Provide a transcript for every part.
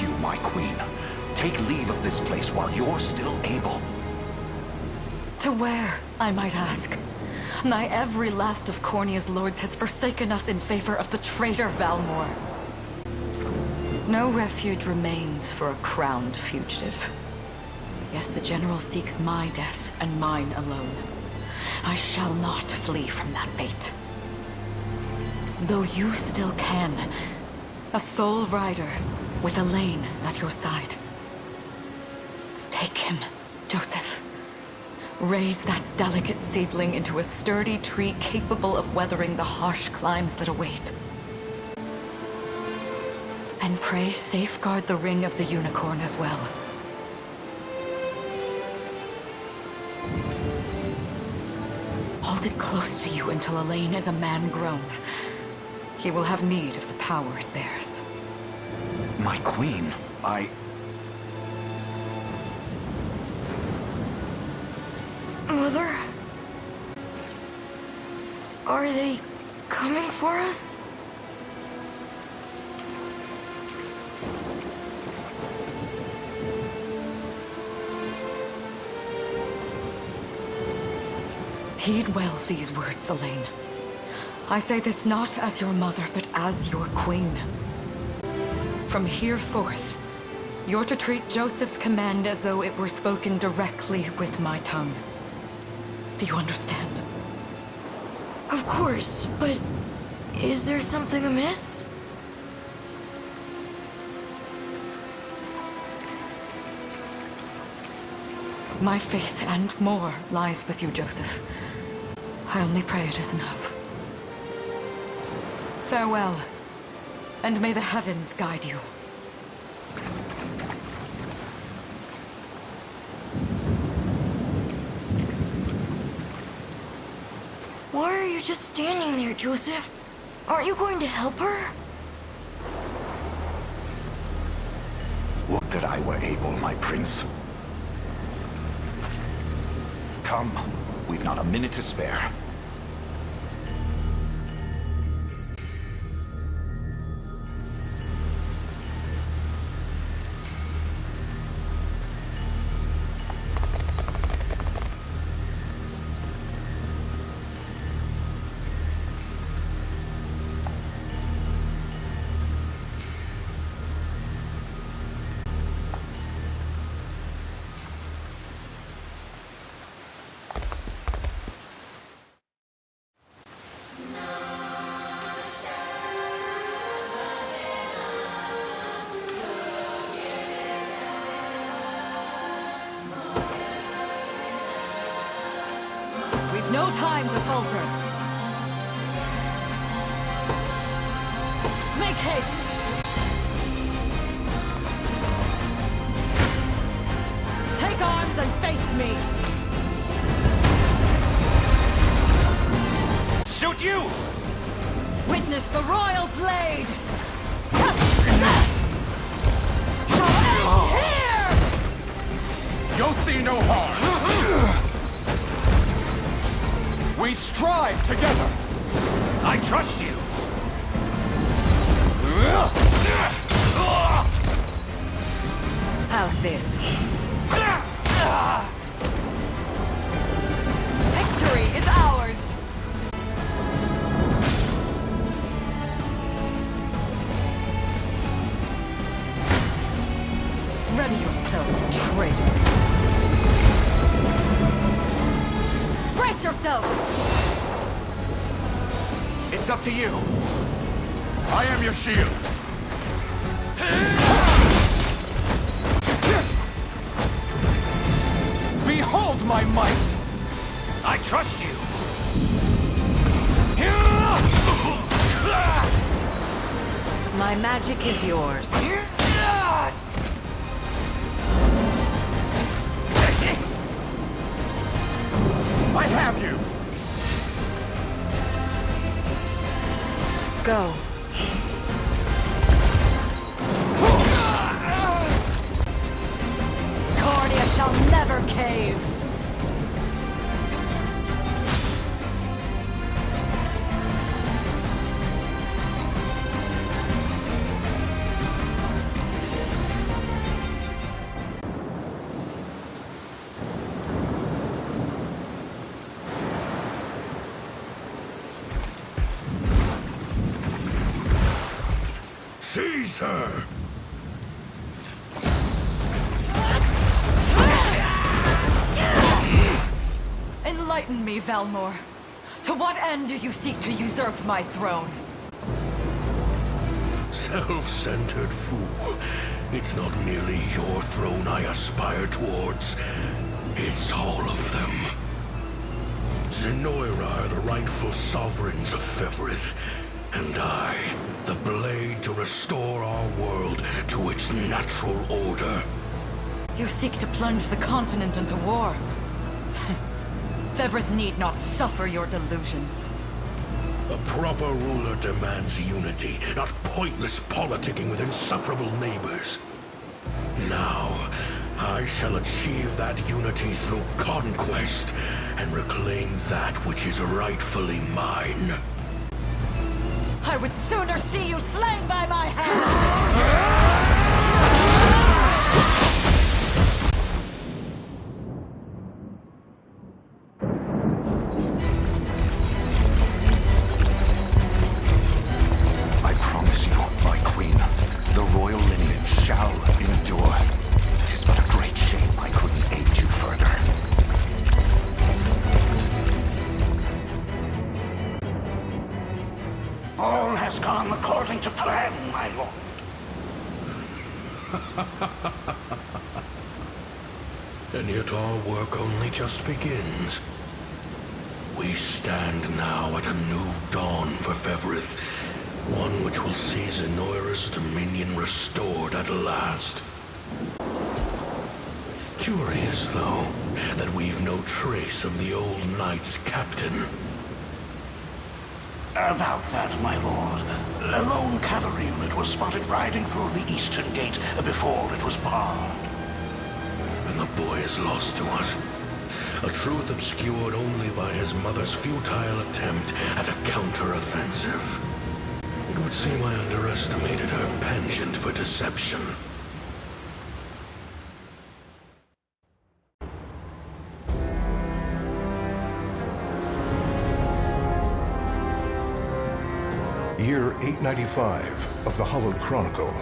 you, my queen. Take leave of this place while you're still able. To where, I might ask? Nigh every last of Cornia's lords has forsaken us in favor of the traitor Valmor. No refuge remains for a crowned fugitive. Yet the general seeks my death and mine alone. I shall not flee from that fate. Though you still can, a sole rider with Elaine at your side. Take him, Joseph. Raise that delicate seedling into a sturdy tree capable of weathering the harsh climes that await. And pray safeguard the ring of the unicorn as well. Hold it close to you until Elaine is a man grown. He will have need of the power it bears. My queen, Mother? Are they coming for us? Heed well these words, Elaine. I say this not as your mother, but as your queen. From here forth, you're to treat Joseph's command as though it were spoken directly with my tongue. Do you understand? Of course, but is there something amiss? My faith and more lies with you, Joseph. I only pray it is enough. Farewell, and may the heavens guide you. Why are you just standing there, Joseph? Aren't you going to help her? would that I were able, my prince. Come, we've not a minute to spare. No time to falter. Make haste! Take arms and face me! Shoot you! Witness the royal blade! Here! You'll see no harm. We strive together. I trust you! How's this? Victory is ours! Ready yourself, traitor! Brace yourself! It's up to you! I am your shield. Behold my might! I trust you! My magic is yours. I have you! Go. Cornia shall never cave! sir. Enlighten me, Valmor. To what end do you seek to usurp my throne? Self-centered fool. It's not merely your throne I aspire towards. It's all of them. Zenoira are the rightful sovereigns of Fevrith, and I, the blade to restore our world to its natural order. You seek to plunge the continent into war. Fevrith need not suffer your delusions. A proper ruler demands unity, not pointless politicking with insufferable neighbors. Now, I shall achieve that unity through conquest and reclaim that which is rightfully mine. I would sooner see you slain by my hand! I promise you, my queen, the royal lineage shall endure. It is but a great shame I couldn't aid you further. All has gone according to plan, my lord. And yet our work only just begins. We stand now at a new dawn for Fevrith, one which will see Zenoira's dominion restored at last. Curious, though, that we've no trace of the old knight's captain. About that, my lord. A lone cavalry unit was spotted riding through the eastern gate before it was barred. And the boy is lost to us. A truth obscured only by his mother's futile attempt at a counter-offensive. It would seem I underestimated her penchant for deception. Year 895 of the Hallowed Chronicle.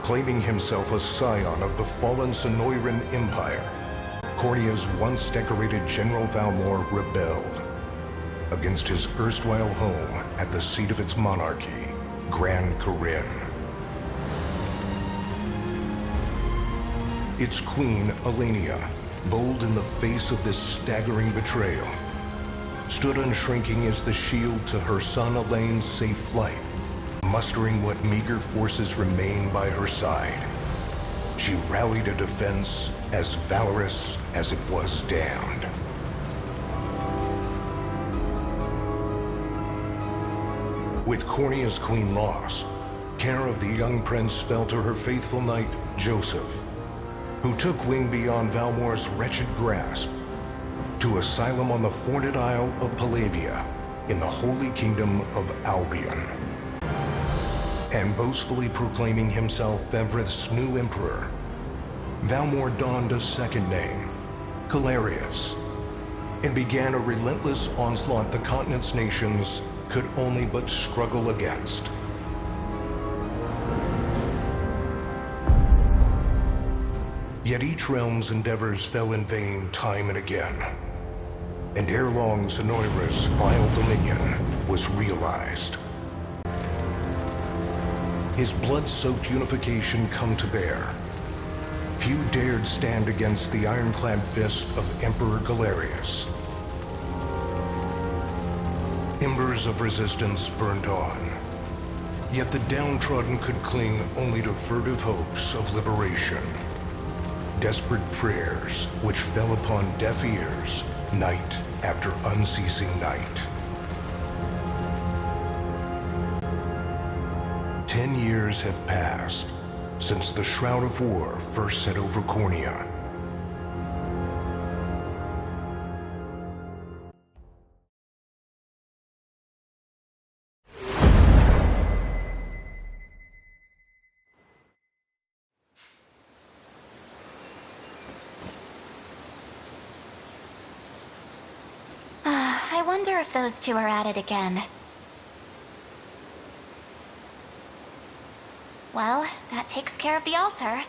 Claiming himself a scion of the fallen Sonoran Empire, Cornea's once decorated General Valmor rebelled against his erstwhile home at the seat of its monarchy, Gran Corinne. Its queen, Elenia, bold in the face of this staggering betrayal, stood unshrinking as the shield to her son Elaine's safe flight, mustering what meager forces remained by her side. She rallied a defense as valorous as it was damned. With Cornea's queen lost, care of the young prince fell to her faithful knight, Joseph, who took wing beyond Valmor's wretched grasp to asylum on the Forned Isle of Palavia in the Holy Kingdom of Albion. And boastfully proclaiming himself Fevrith's new emperor, Valmor donned a second name, Calarius, and began a relentless onslaught the continent's nations could only but struggle against. Yet each realm's endeavors fell in vain time and again, and ere long Zenoira's vile dominion was realized. His blood-soaked unification come to bear, few dared stand against the ironclad fist of Emperor Galerius. Embers of resistance burned on, yet the downtrodden could cling only to furtive hopes of liberation. Desperate prayers which fell upon deaf ears night after unceasing night. 10 years have passed since the Shroud of War first set over Cornea. I wonder if those two are at it again. Well, that takes care of the altar.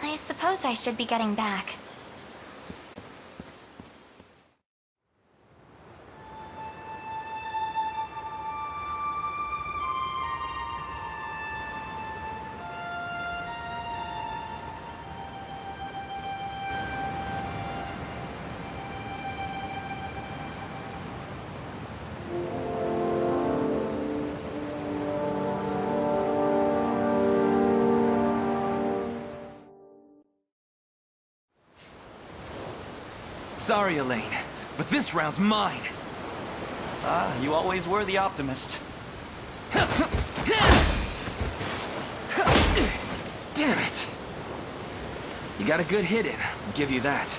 I suppose I should be getting back. Sorry, Elaine, but this round's mine. You always were the optimist. Damn it! You got a good hit in, I'll give you that.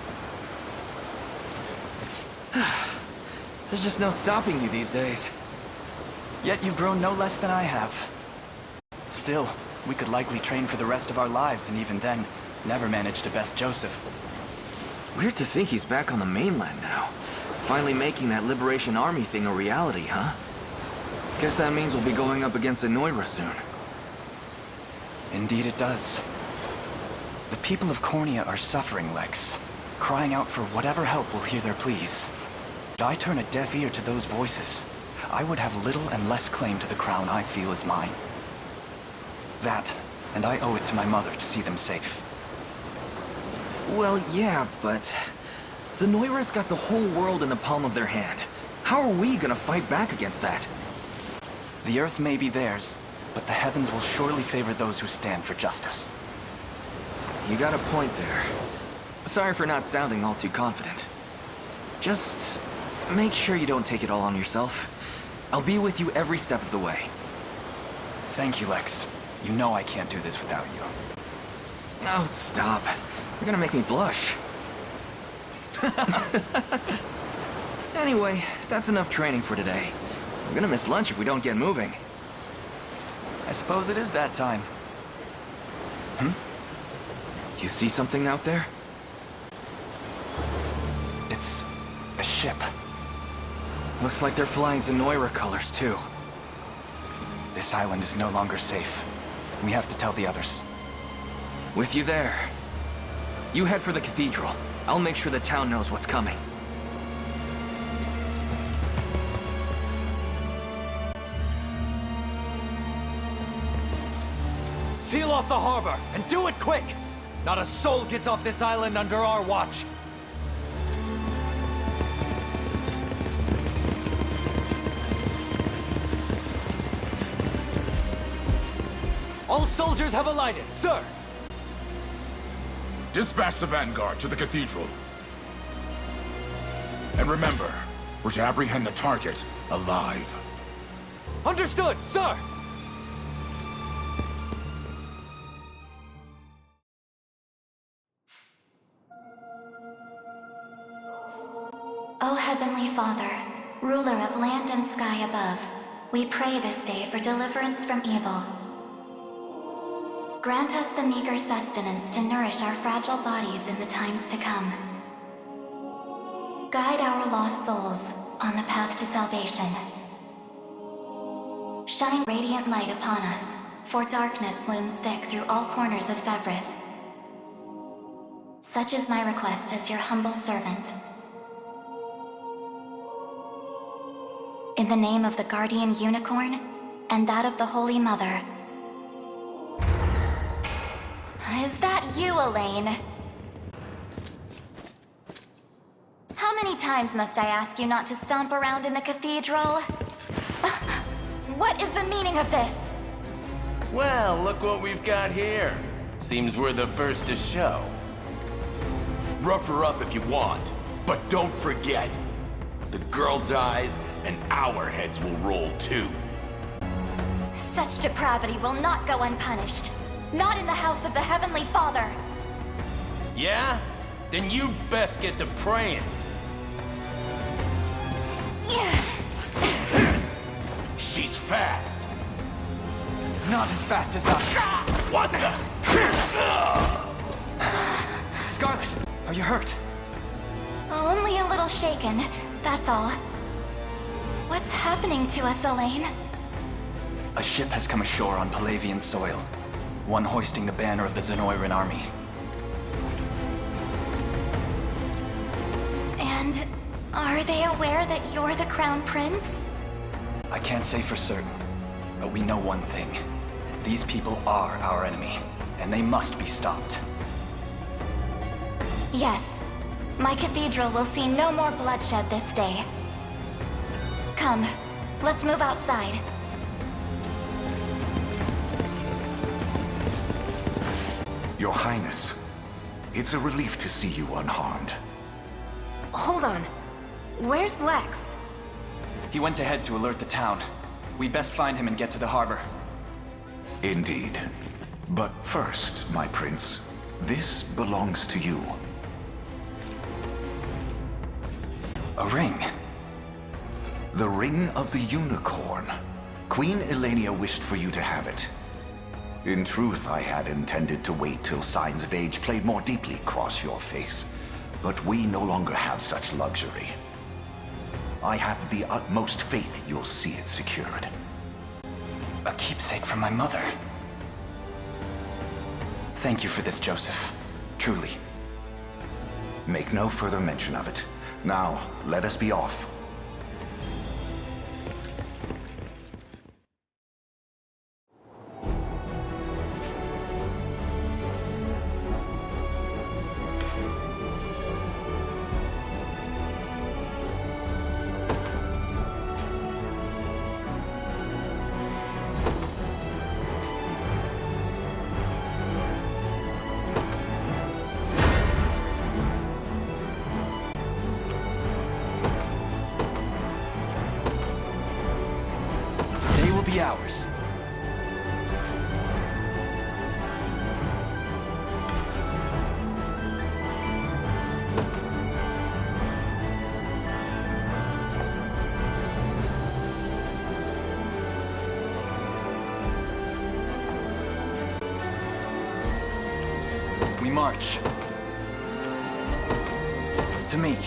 There's just no stopping you these days. Yet you've grown no less than I have. Still, we could likely train for the rest of our lives, and even then, never manage to best Joseph. Weird to think he's back on the mainland now. Finally making that Liberation Army thing a reality, huh? Guess that means we'll be going up against Anoira soon. Indeed it does. The people of Cornea are suffering, Lex. Crying out for whatever help will hear their pleas. Should I turn a deaf ear to those voices, I would have little and less claim to the crown I feel is mine. That, and I owe it to my mother to see them safe. Well, yeah, but Zenoira's got the whole world in the palm of their hand. How are we gonna fight back against that? The earth may be theirs, but the heavens will surely favor those who stand for justice. You got a point there. Sorry for not sounding all too confident. Just make sure you don't take it all on yourself. I'll be with you every step of the way. Thank you, Lex. You know I can't do this without you. Oh, stop. You're gonna make me blush. Anyway, that's enough training for today. I'm gonna miss lunch if we don't get moving. I suppose it is that time. You see something out there? It's a ship. Looks like they're flying Zenoira colors, too. This island is no longer safe. We have to tell the others. With you there. You head for the cathedral. I'll make sure the town knows what's coming. Seal off the harbor, and do it quick! Not a soul gets off this island under our watch. All soldiers have alighted, sir! Dispatch the vanguard to the cathedral. And remember, we're to apprehend the target alive. Understood, sir! O Heavenly Father, ruler of land and sky above, we pray this day for deliverance from evil. Grant us the meager sustenance to nourish our fragile bodies in the times to come. Guide our lost souls on the path to salvation. Shine radiant light upon us, for darkness looms thick through all corners of Fevrith. Such is my request as your humble servant. In the name of the Guardian Unicorn, and that of the Holy Mother. Is that you, Elaine? How many times must I ask you not to stomp around in the cathedral? What is the meaning of this? Well, look what we've got here. Seems we're the first to show. Rough her up if you want, but don't forget, the girl dies and our heads will roll too. Such depravity will not go unpunished. Not in the house of the Heavenly Father. Yeah? Then you best get to praying. She's fast. Not as fast as us. What the? Scarlet, are you hurt? Only a little shaken, that's all. What's happening to us, Elaine? A ship has come ashore on Palavian soil. One hoisting the banner of the Zenoiran army. And are they aware that you're the Crown Prince? I can't say for certain, but we know one thing. These people are our enemy, and they must be stopped. Yes. My cathedral will see no more bloodshed this day. Come, let's move outside. Your Highness, it's a relief to see you unharmed. Hold on. Where's Lex? He went ahead to alert the town. We'd best find him and get to the harbor. Indeed. But first, my prince, this belongs to you. A ring? The Ring of the Unicorn. Queen Elenia wished for you to have it. In truth, I had intended to wait till signs of age played more deeply across your face. But we no longer have such luxury. I have the utmost faith you'll see it secured. A keepsake from my mother. Thank you for this, Joseph. Truly. Make no further mention of it. Now, let us be off. Ours. We march. To me.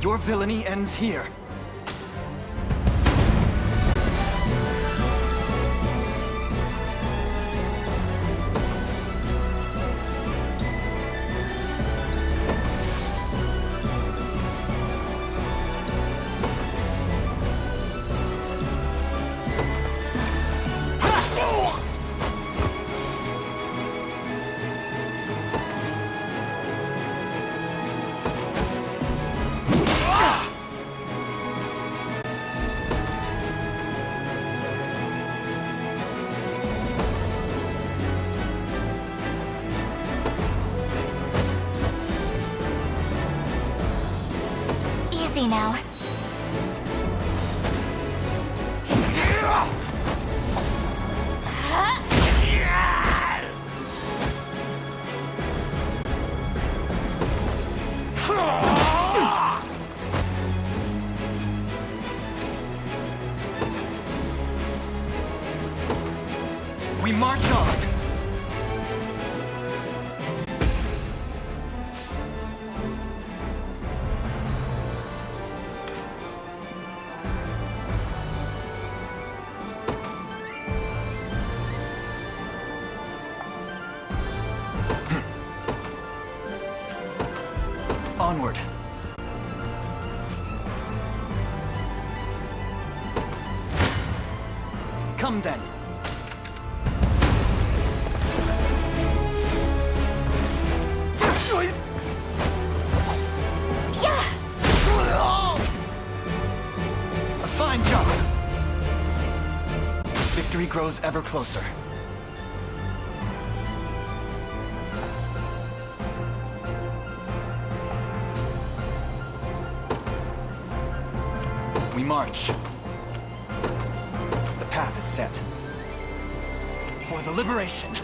Your villainy ends here. Easy now. We march on! Onward. Come then. A fine job. Victory grows ever closer. We march. The path is set. For the liberation.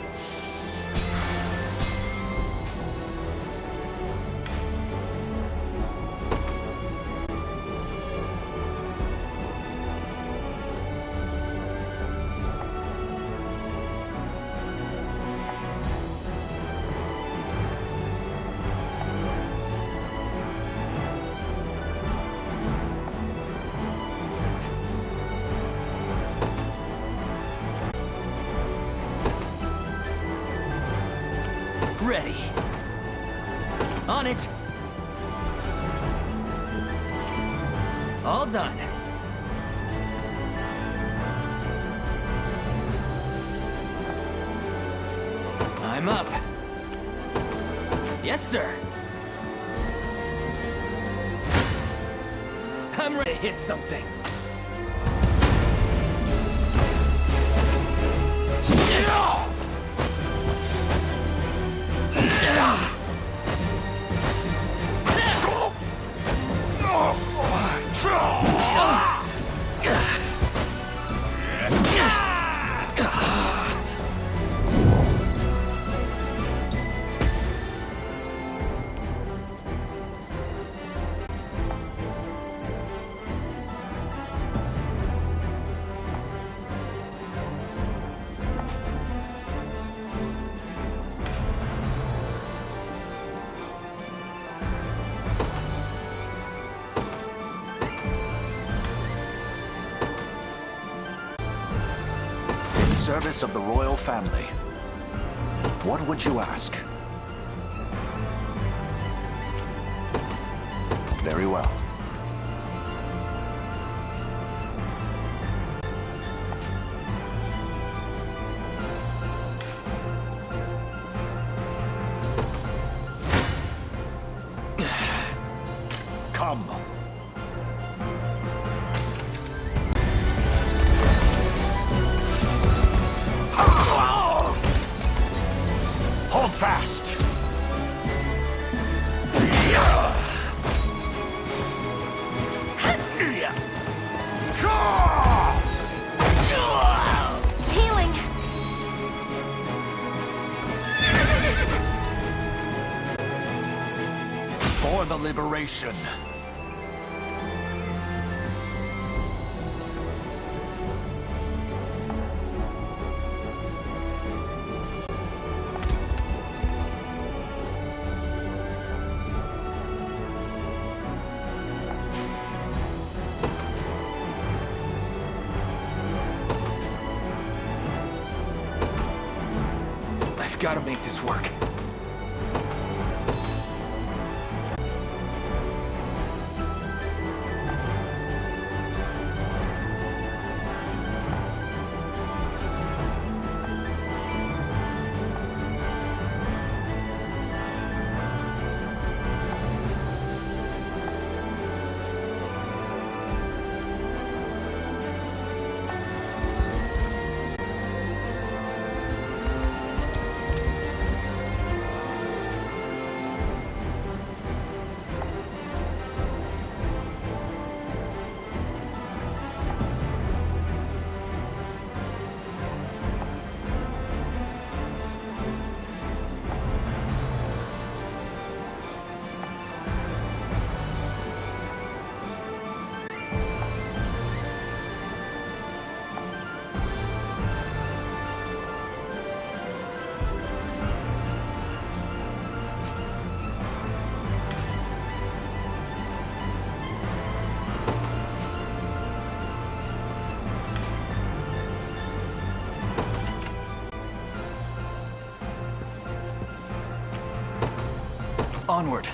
Ready. On it. All done. I'm up. Yes, sir. I'm ready to hit something. Service of the royal family. What would you ask? Very well. Come. Hold fast. Healing. For the liberation. I've got to make this work. Onward.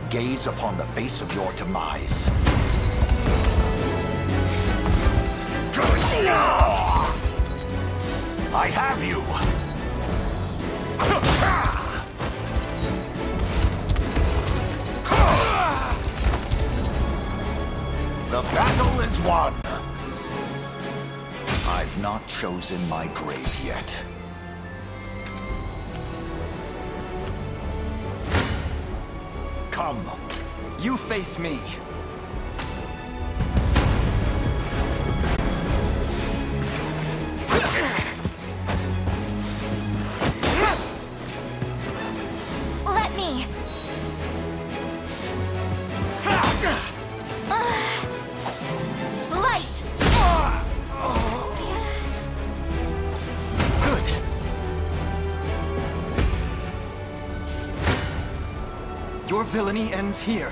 Gaze upon the face of your demise. I have you! The battle is won! I've not chosen my grave yet. Come. You face me. Let me. Light. Good. Your villainy ends here.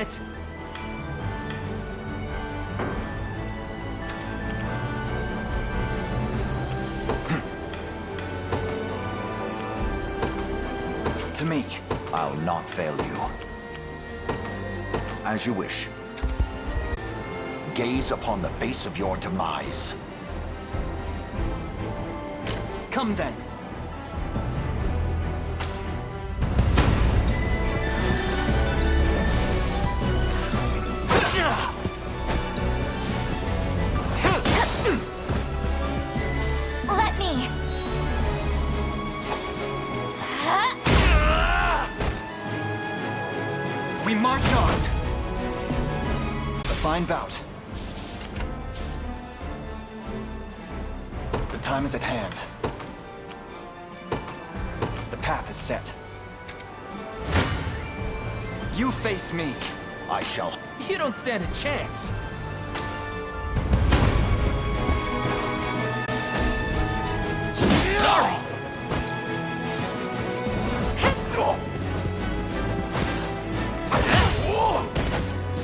it! To me. I'll not fail you. As you wish. Gaze upon the face of your demise. Come then. Let me. We march on. A fine bout. The time is at hand. The path is set. You face me. I shall. You don't stand a chance. Sorry!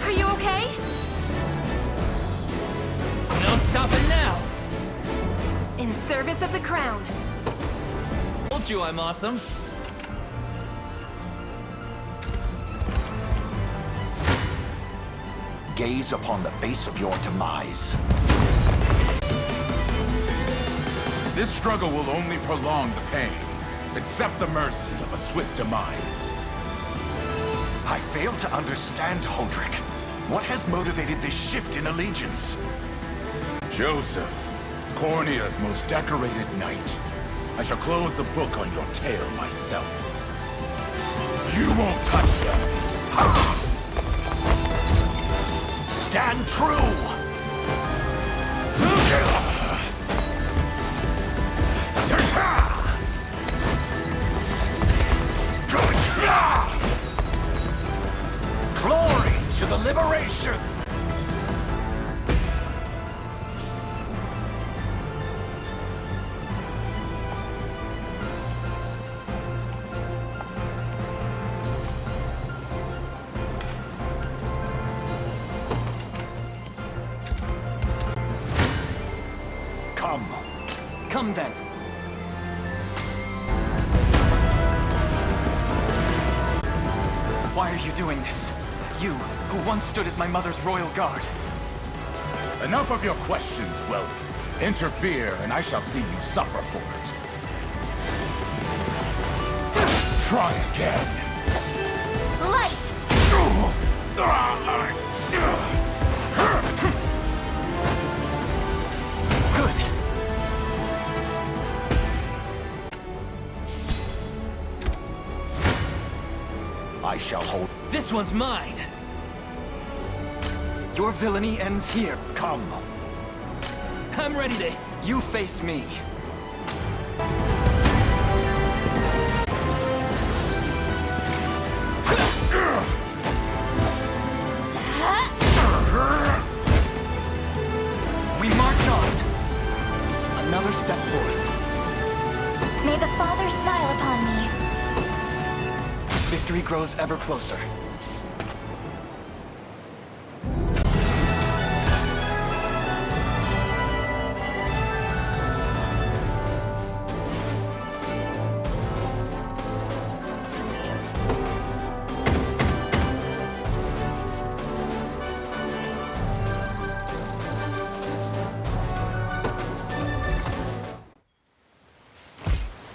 Are you okay? No stopping now. In service of the crown. Told you I'm awesome. Gaze upon the face of your demise. This struggle will only prolong the pain. Accept the mercy of a swift demise. I fail to understand, Hodrick. What has motivated this shift in allegiance? Joseph, Cornea's most decorated knight. I shall close the book on your tale myself. You won't touch them! Stand true! Glory to the liberation! Come. Come then. Why are you doing this? You, who once stood as my mother's royal guard. Enough of your questions, Whelp. Interfere, and I shall see you suffer for it. Try again. Light! Good. I shall hold. This one's mine. Your villainy ends here. Come. I'm ready to... You face me. We march on. Another step forth. May the Father smile upon me. Victory grows ever closer.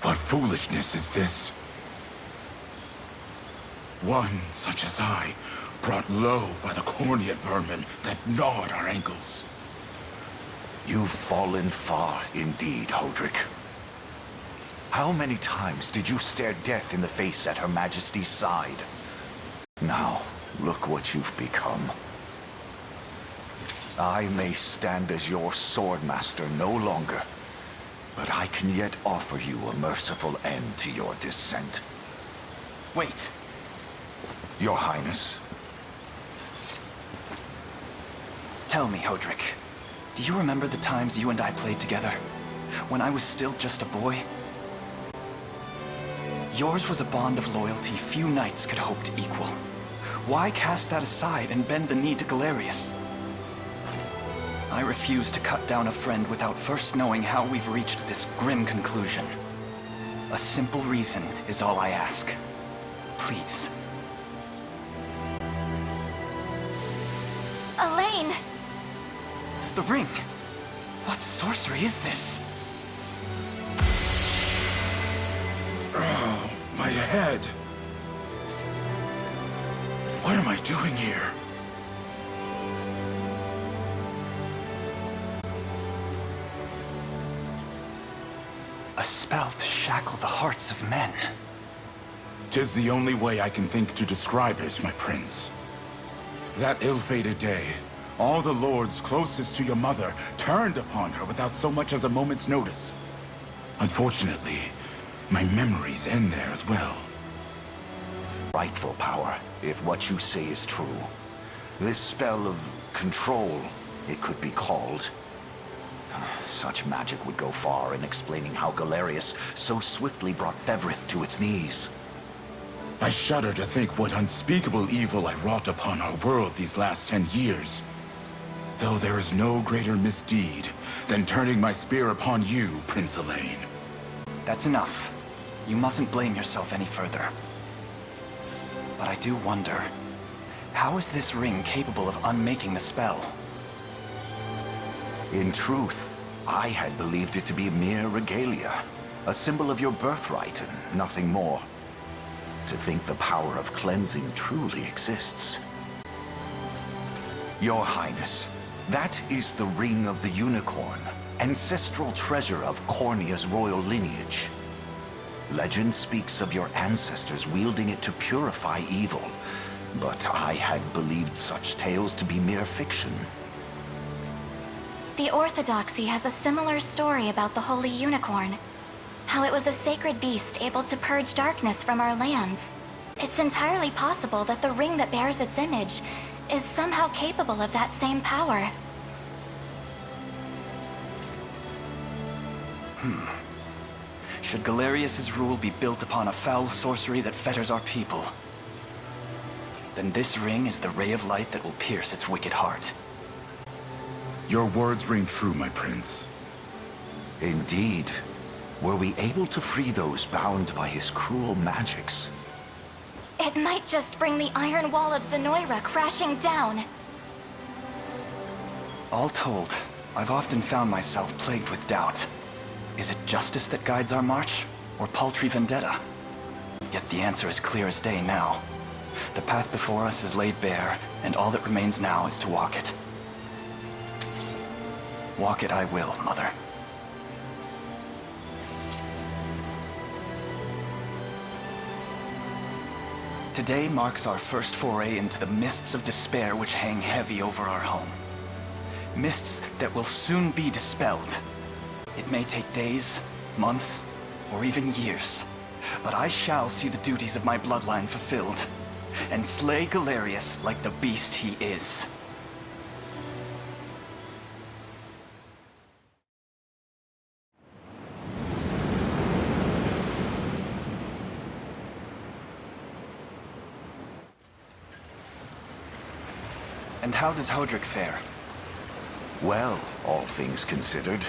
What foolishness is this? One such as I, brought low by the corneate vermin that gnawed our ankles. You've fallen far indeed, Hodrick. How many times did you stare death in the face at Her Majesty's side? Now, look what you've become. I may stand as your swordmaster no longer, but I can yet offer you a merciful end to your descent. Wait. Your Highness. Tell me, Hodrick. Do you remember the times you and I played together? When I was still just a boy? Yours was a bond of loyalty few knights could hope to equal. Why cast that aside and bend the knee to Galerius? I refuse to cut down a friend without first knowing how we've reached this grim conclusion. A simple reason is all I ask. Please. Elaine! The ring! What sorcery is this? Oh, my head. What am I doing here? A spell to shackle the hearts of men. 'Tis the only way I can think to describe it, my prince. That ill-fated day, all the lords closest to your mother turned upon her without so much as a moment's notice. Unfortunately, my memories end there as well. Rightful power, if what you say is true. This spell of control, it could be called. Such magic would go far in explaining how Galerius so swiftly brought Fevrith to its knees. I shudder to think what unspeakable evil I wrought upon our world these last 10 years. Though there is no greater misdeed than turning my spear upon you, Prince Elaine. That's enough. You mustn't blame yourself any further. But I do wonder, how is this ring capable of unmaking the spell? In truth, I had believed it to be mere regalia, a symbol of your birthright and nothing more. To think the power of cleansing truly exists. Your Highness, that is the Ring of the Unicorn, ancestral treasure of Cornia's royal lineage. Legend speaks of your ancestors wielding it to purify evil, but I had believed such tales to be mere fiction. The Orthodoxy has a similar story about the Holy Unicorn. How it was a sacred beast able to purge darkness from our lands. It's entirely possible that the ring that bears its image is somehow capable of that same power. Should Galerius's rule be built upon a foul sorcery that fetters our people, then this ring is the ray of light that will pierce its wicked heart. Your words ring true, my prince. Indeed. Were we able to free those bound by his cruel magics? It might just bring the Iron Wall of Zenoira crashing down. All told, I've often found myself plagued with doubt. Is it justice that guides our march, or paltry vendetta? Yet the answer is clear as day now. The path before us is laid bare, and all that remains now is to walk it. Walk it I will, Mother. Today marks our first foray into the mists of despair which hang heavy over our home. Mists that will soon be dispelled. It may take days, months, or even years, but I shall see the duties of my bloodline fulfilled, and slay Galerius like the beast he is. And how does Hodrick fare? Well, all things considered,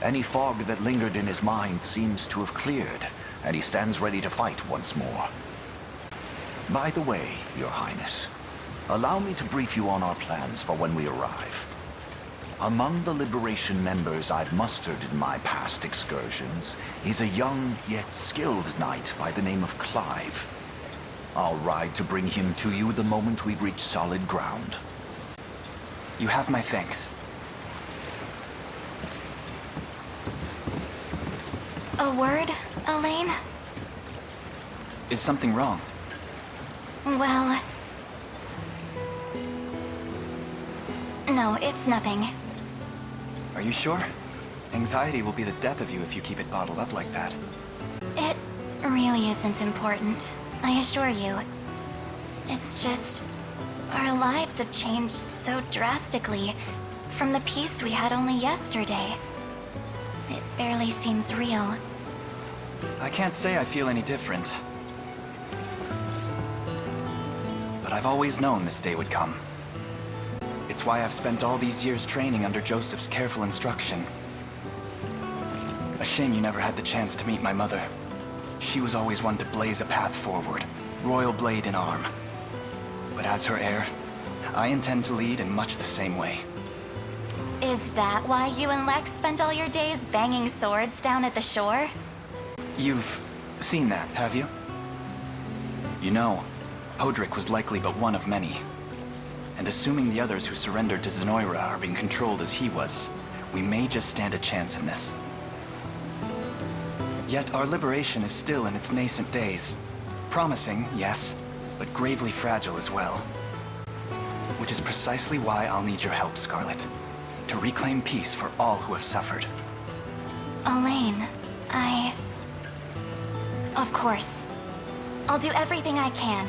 any fog that lingered in his mind seems to have cleared, and he stands ready to fight once more. By the way, Your Highness, allow me to brief you on our plans for when we arrive. Among the Liberation members I've mustered in my past excursions is a young yet skilled knight by the name of Clive. I'll ride to bring him to you the moment we've reached solid ground. You have my thanks. A word, Elaine? Is something wrong? Well... No, it's nothing. Are you sure? Anxiety will be the death of you if you keep it bottled up like that. It really isn't important, I assure you. It's just... our lives have changed so drastically from the peace we had only yesterday. It barely seems real. I can't say I feel any different. But but I've always known this day would come. It's why I've spent all these years training under Joseph's careful instruction. A shame you never had the chance to meet my mother. She was always one to blaze a path forward, royal blade in arm. But as her heir, I intend to lead in much the same way. Is that why you and Lex spent all your days banging swords down at the shore? You've seen that, have you? You know, Hodrick was likely but one of many. And assuming the others who surrendered to Zenoira are being controlled as he was, we may just stand a chance in this. Yet our liberation is still in its nascent days. Promising, yes, but gravely fragile as well. Which is precisely why I'll need your help, Scarlet. To reclaim peace for all who have suffered. Elaine, Of course. I'll do everything I can,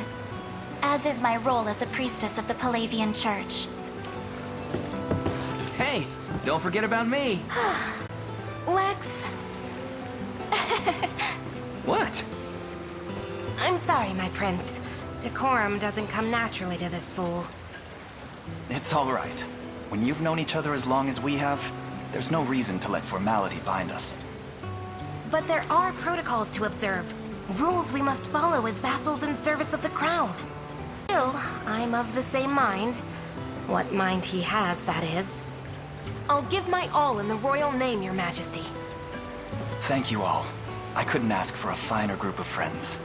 as is my role as a priestess of the Palavian Church. Hey, don't forget about me. Lex, What? I'm sorry, my prince. Decorum doesn't come naturally to this fool. It's all right. When you've known each other as long as we have, there's no reason to let formality bind us. But there are protocols to observe. Rules we must follow as vassals in service of the crown. Still, I'm of the same mind. What mind he has, that is. I'll give my all in the royal name, your majesty. Thank you all. I couldn't ask for a finer group of friends.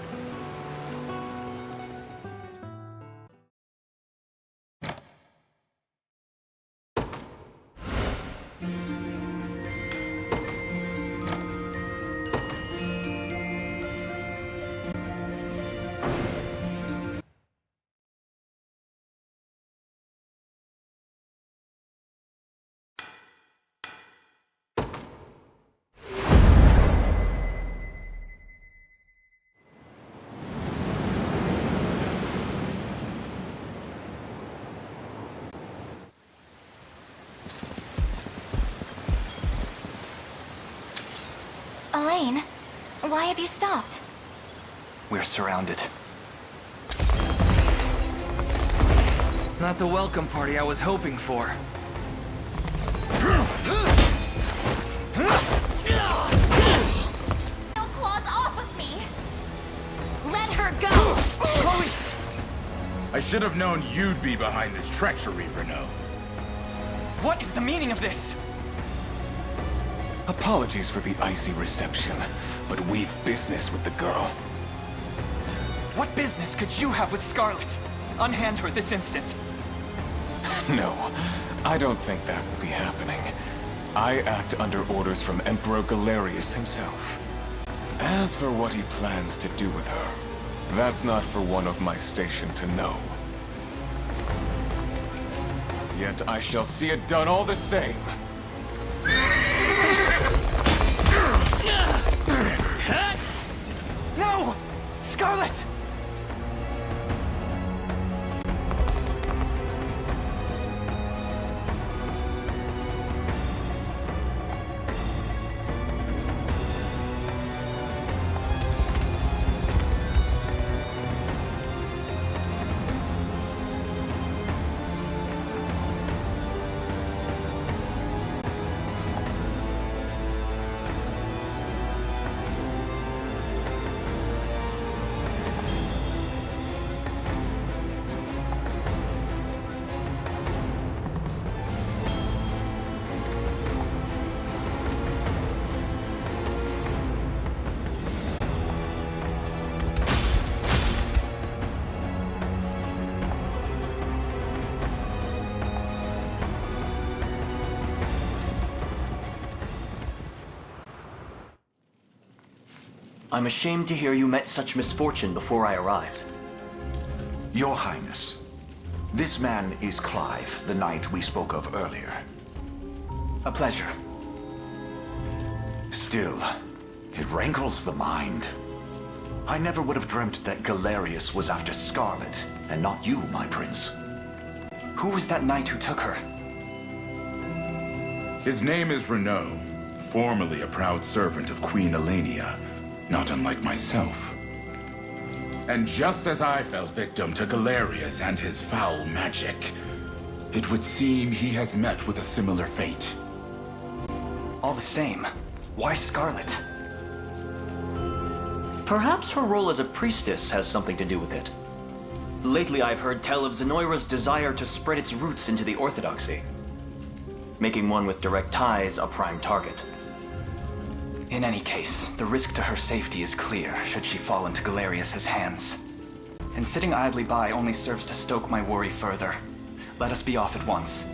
Elaine, why have you stopped? We're surrounded. Not the welcome party I was hoping for. No claws off of me! Let her go! Chloe! I should have known you'd be behind this treachery, Renault. What is the meaning of this? Apologies for the icy reception, but we've business with the girl. What business could you have with Scarlet? Unhand her this instant. No, I don't think that will be happening. I act under orders from Emperor Galerius himself. As for what he plans to do with her, that's not for one of my station to know. Yet I shall see it done all the same. No! Scarlet! I'm ashamed to hear you met such misfortune before I arrived. Your Highness, this man is Clive, the knight we spoke of earlier. A pleasure. Still, it rankles the mind. I never would have dreamt that Galerius was after Scarlet, and not you, my prince. Who was that knight who took her? His name is Renault, formerly a proud servant of Queen Elenia, not unlike myself. And just as I fell victim to Galerius and his foul magic, it would seem he has met with a similar fate. All the same, why Scarlet? Perhaps her role as a priestess has something to do with it. Lately I've heard tell of Zenoira's desire to spread its roots into the Orthodoxy, making one with direct ties a prime target. In any case, the risk to her safety is clear should she fall into Galerius's hands. And sitting idly by only serves to stoke my worry further. Let us be off at once.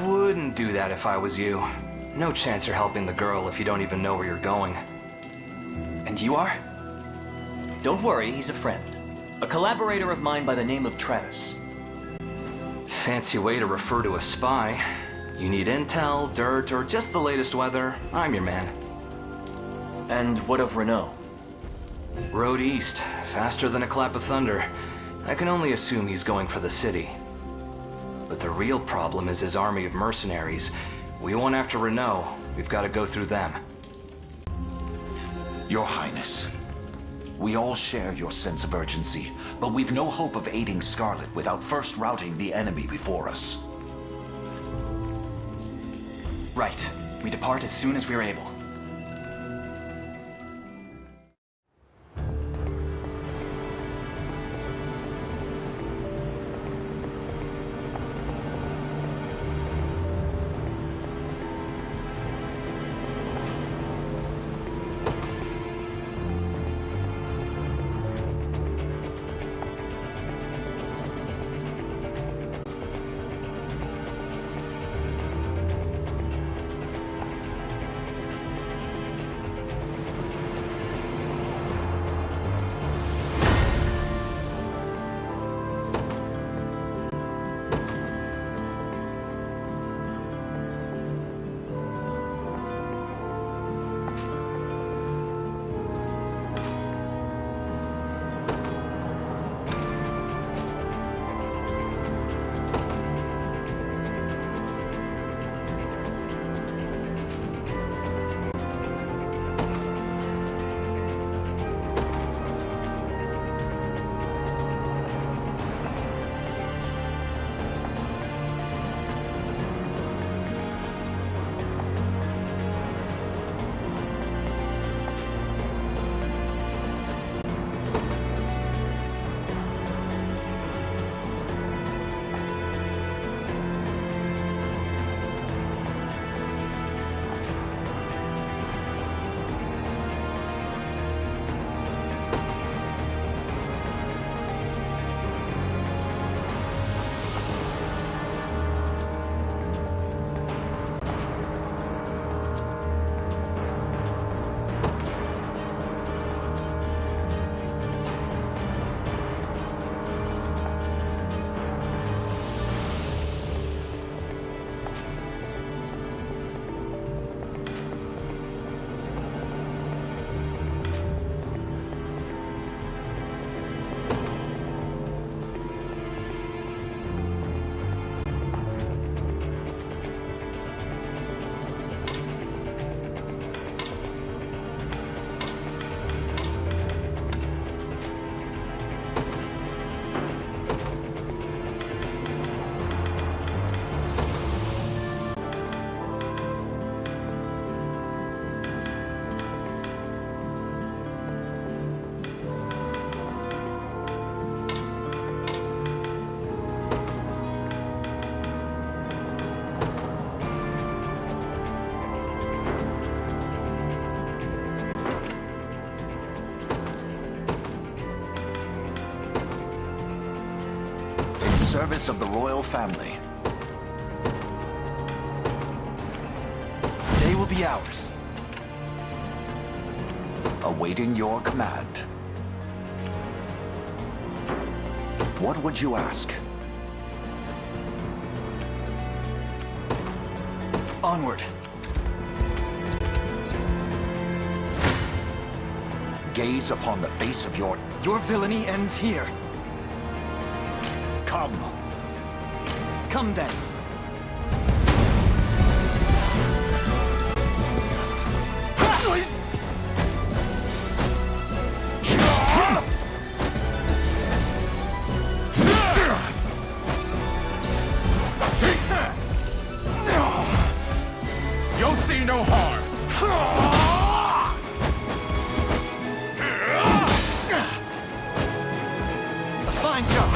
Wouldn't do that if I was you. No chance you're helping the girl if you don't even know where you're going. And you are? Don't worry, he's a friend. A collaborator of mine by the name of Travis. Fancy way to refer to a spy. You need intel, dirt, or just the latest weather, I'm your man. And what of Renault? Road east, faster than a clap of thunder. I can only assume he's going for the city. But the real problem is his army of mercenaries. We won't after Renault. We've got to go through them. Your Highness, we all share your sense of urgency, but we've no hope of aiding Scarlet without first routing the enemy before us. Right. We depart as soon as we're able. Service of the royal family. They will be ours. Awaiting your command. What would you ask? Onward. Gaze upon the face of your... Your villainy ends here. Come. Come then. me no harm. A fine job.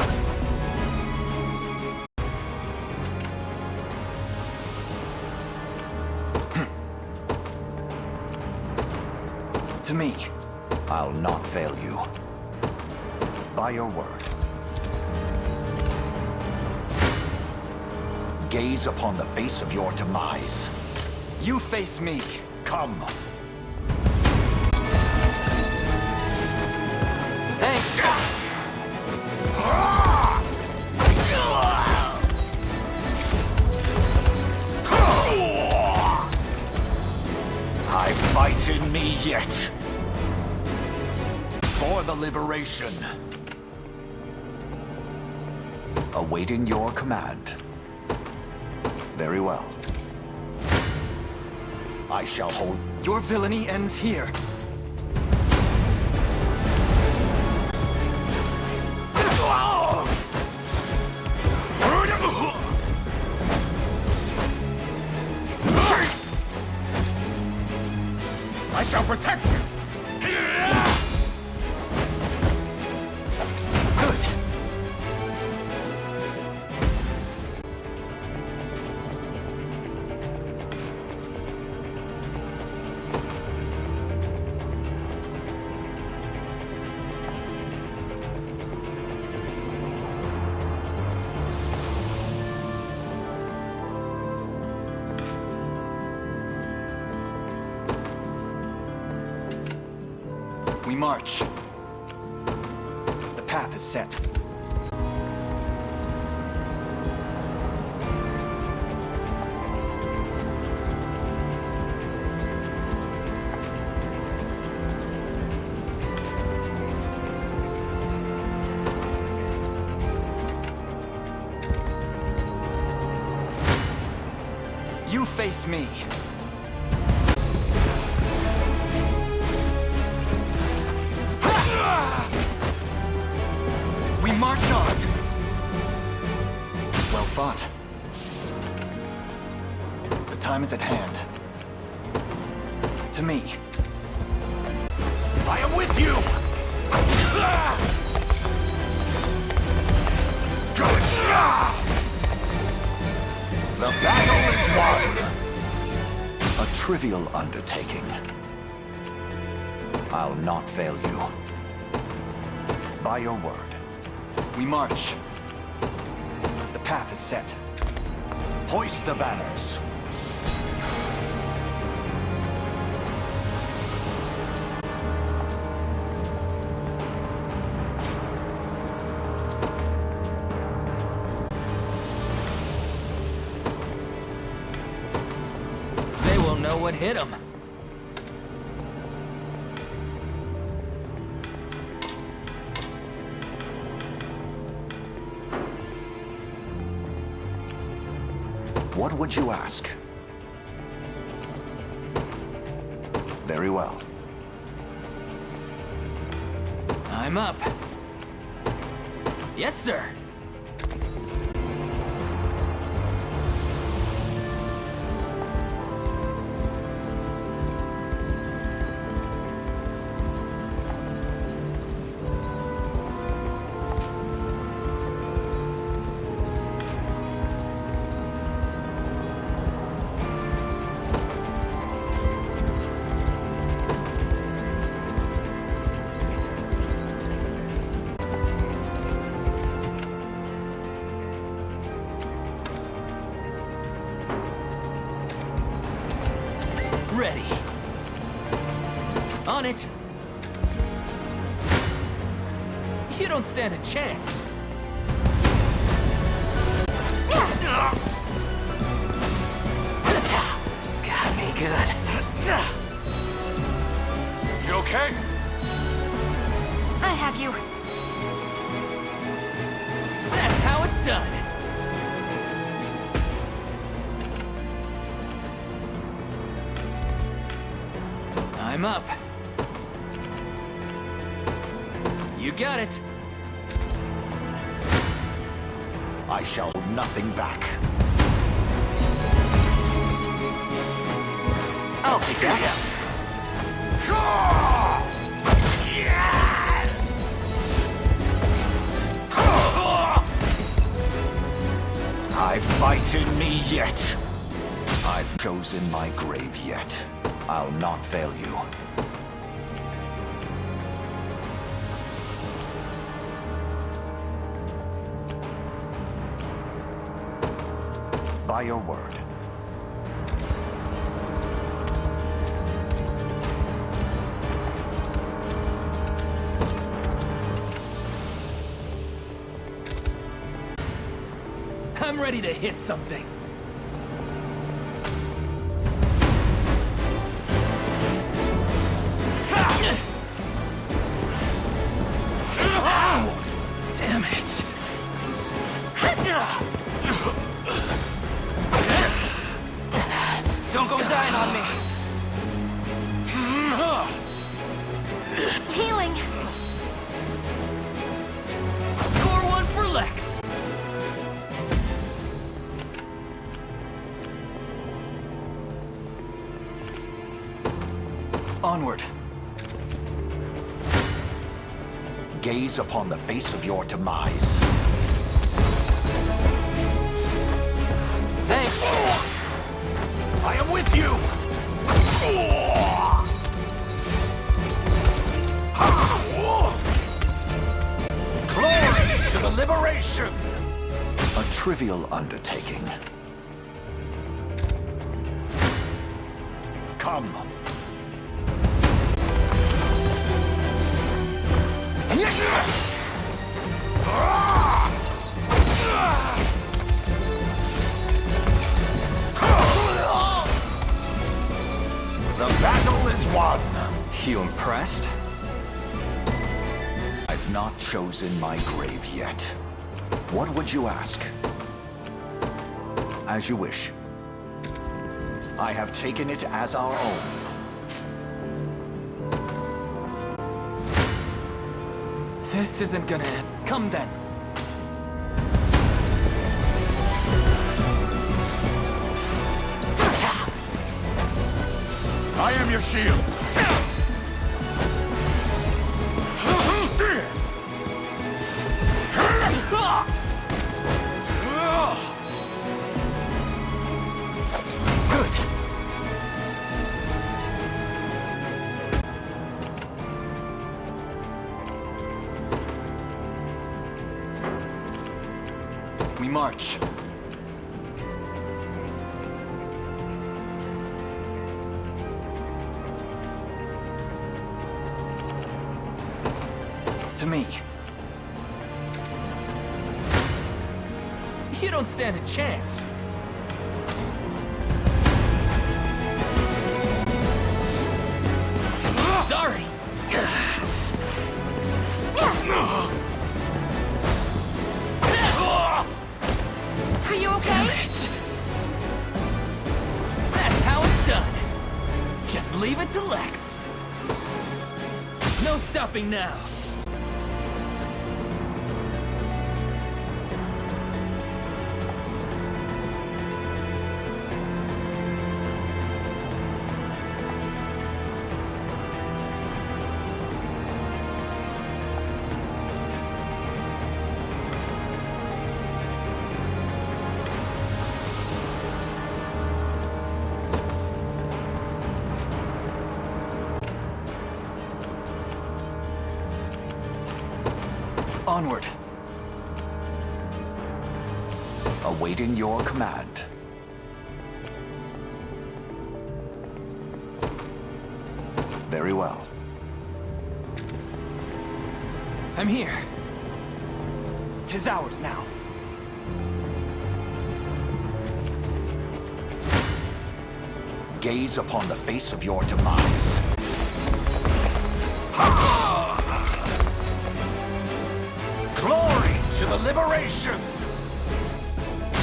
To me. I'll not fail you. By your word. Gaze upon the face of your demise. You face me. Come. Thanks. I fight in me yet. For the liberation. Awaiting your command. Very well. I shall hold... Your villainy ends here. I shall protect you. Good. We march. The path is set. You face me. We march on. Well fought. The time is at hand. To me. I am with you! The battle is won! A trivial undertaking. I'll not fail you. By your word. We march. The path is set. Hoist the banners. They will know what hit them. What would you ask? Very well. I'm up. Yes, sir. Ready. On it. You don't stand a chance. Got me good. You okay? I have you. That's how it's done. I'm up. You got it. I shall hold nothing back. I'll take that. I fight in me yet. I've chosen my grave yet. I'll not fail you. By your word. I'm ready to hit something. Damn it. Don't go dying on me. Healing! Score one for Lex. Onward. Gaze upon the face of your demise. Thanks. I am with you! Glory to the liberation! A trivial undertaking. Come. The battle is won! You impressed? I've not chosen my grave yet. What would you ask? As you wish. I have taken it as our own. This isn't gonna end. Come then. I am your shield. Good. We march. To me. You don't stand a chance. Sorry. Are you okay? Damn it. That's how it's done. Just leave it to Lex. No stopping now. Onward. Awaiting your command. Very well. I'm here. 'Tis ours now. Gaze upon the face of your demise. Glory to the liberation!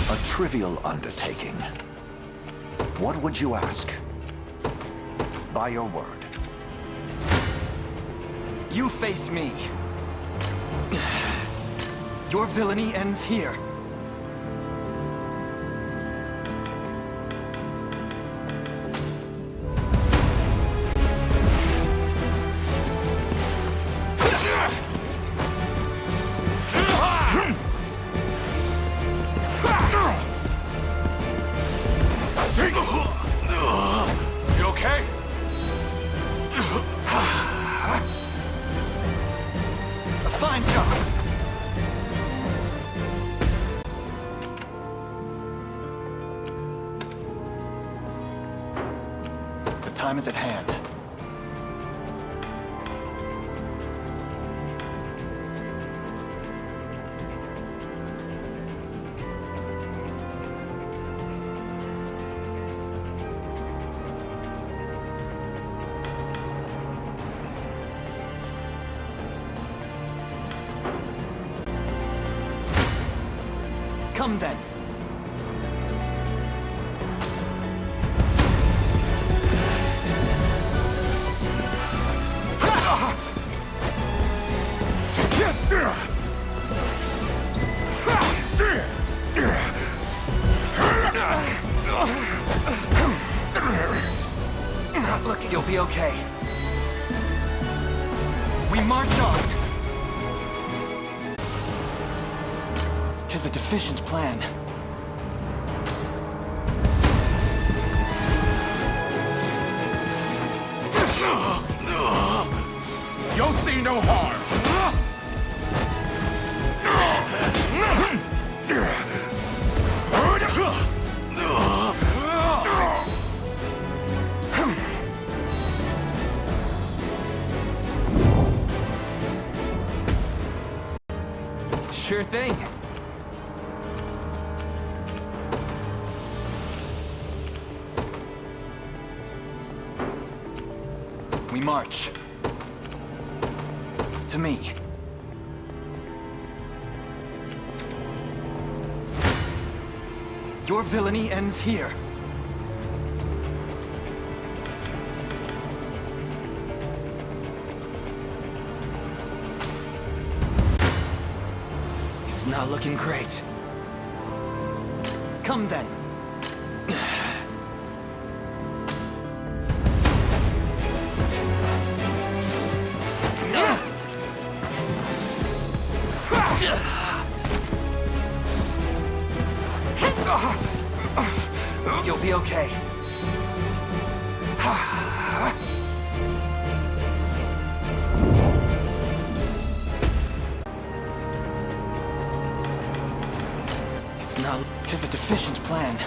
A trivial undertaking. What would you ask? By your word. You face me. Your villainy ends here. time is at hand. Come then. Look, you'll be okay. We march on. 'Tis a deficient plan. You'll see no harm. Sure thing. We march. To me. Your villainy ends here. It's not looking great. Come then. You'll be okay. It's not... 'Tis a deficient plan.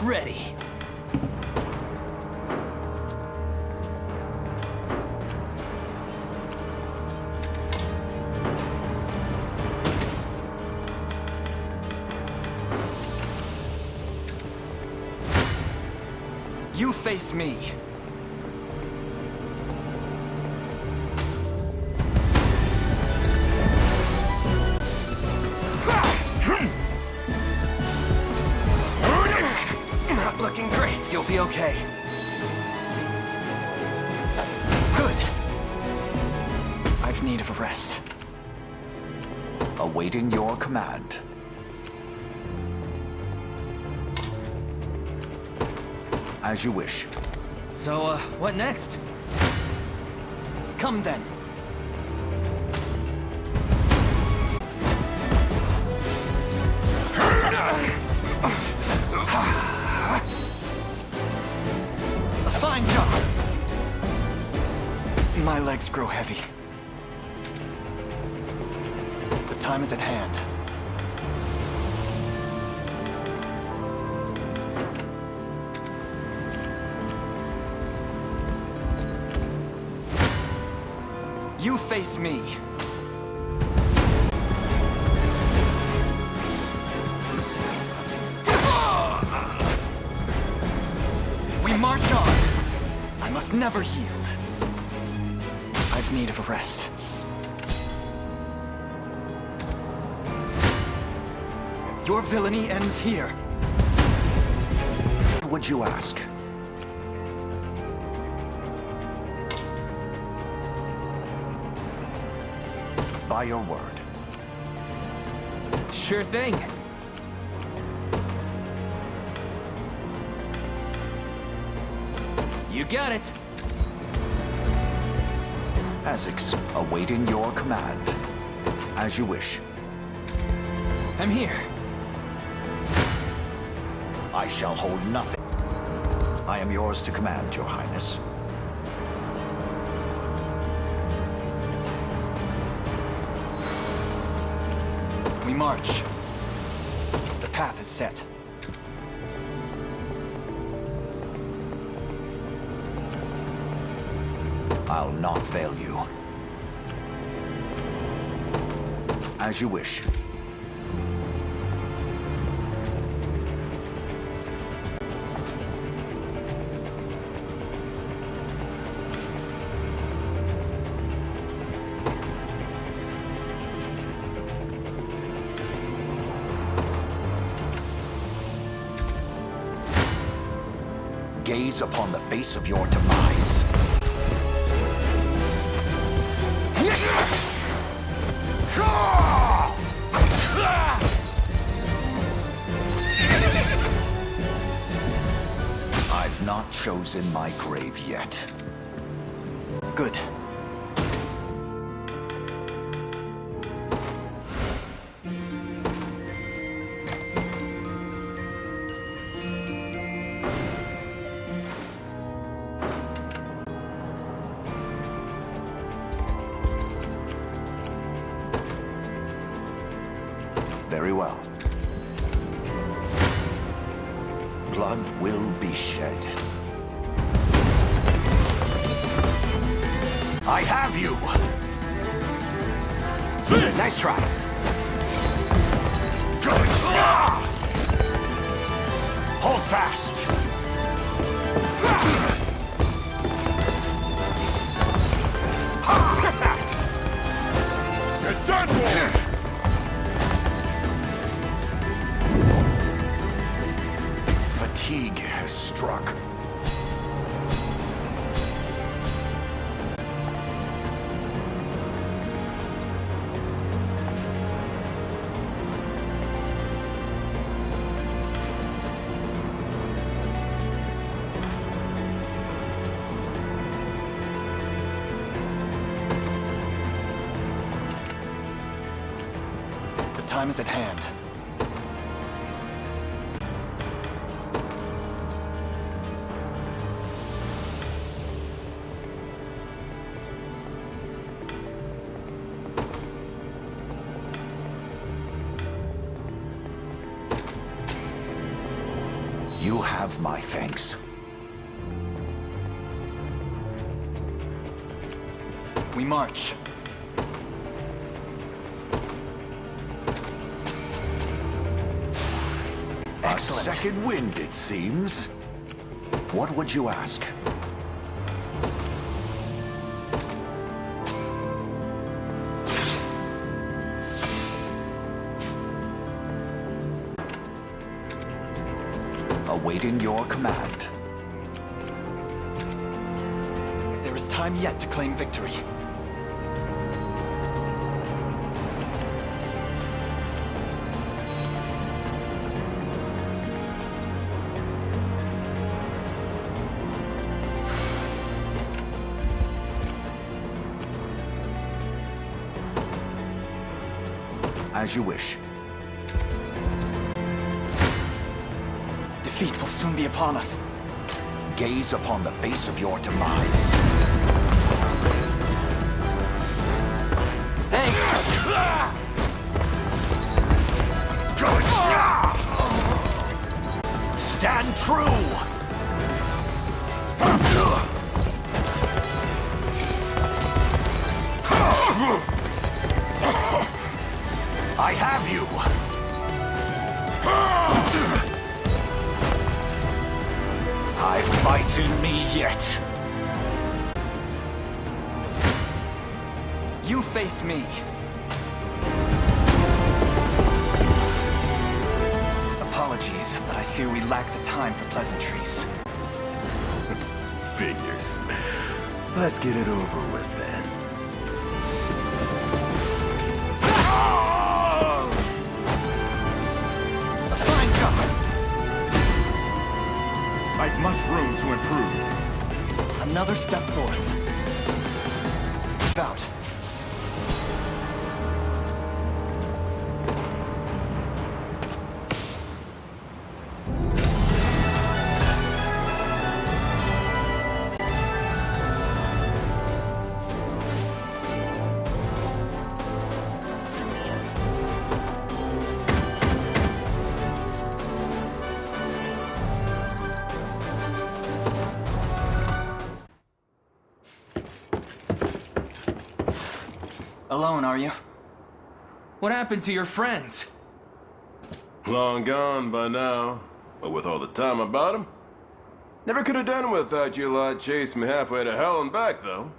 Ready. You face me. Not looking great. You'll be okay. Good. I've need of a rest. Awaiting your command. As you wish. So, what next? Come then. A fine job. My legs grow heavy. The time is at hand. You face me. We march on. I must never yield. I've need of a rest. Your villainy ends here. Would you ask? By your word. Sure thing. You got it. Awaiting your command. As you wish. I'm here. I shall hold nothing. I am yours to command, Your Highness. We march. The path is set. I'll not fail you. As you wish. Gaze upon the face of your demise. I've not chosen my grave yet. Good. Very well. Blood will be shed. I have you! Nice try. Hold fast! You're done for! Fatigue has struck. The time is at hand. You have my thanks. We march. Excellent. A second wind, it seems. What would you ask? Awaiting your command. There is time yet to claim victory. As you wish. Defeat will soon be upon us. Gaze upon the face of your demise. Thanks! Stand true! I have you! I fight in me yet. You face me. Apologies, but I fear we lack the time for pleasantries. Figures. Let's get it over with then. A fine job! I've much room to improve. Another step forth. about? Alone, are you? What happened to your friends? Long gone by now. But with all the time about them, never could have done without you lot chasing me halfway to hell and back, though.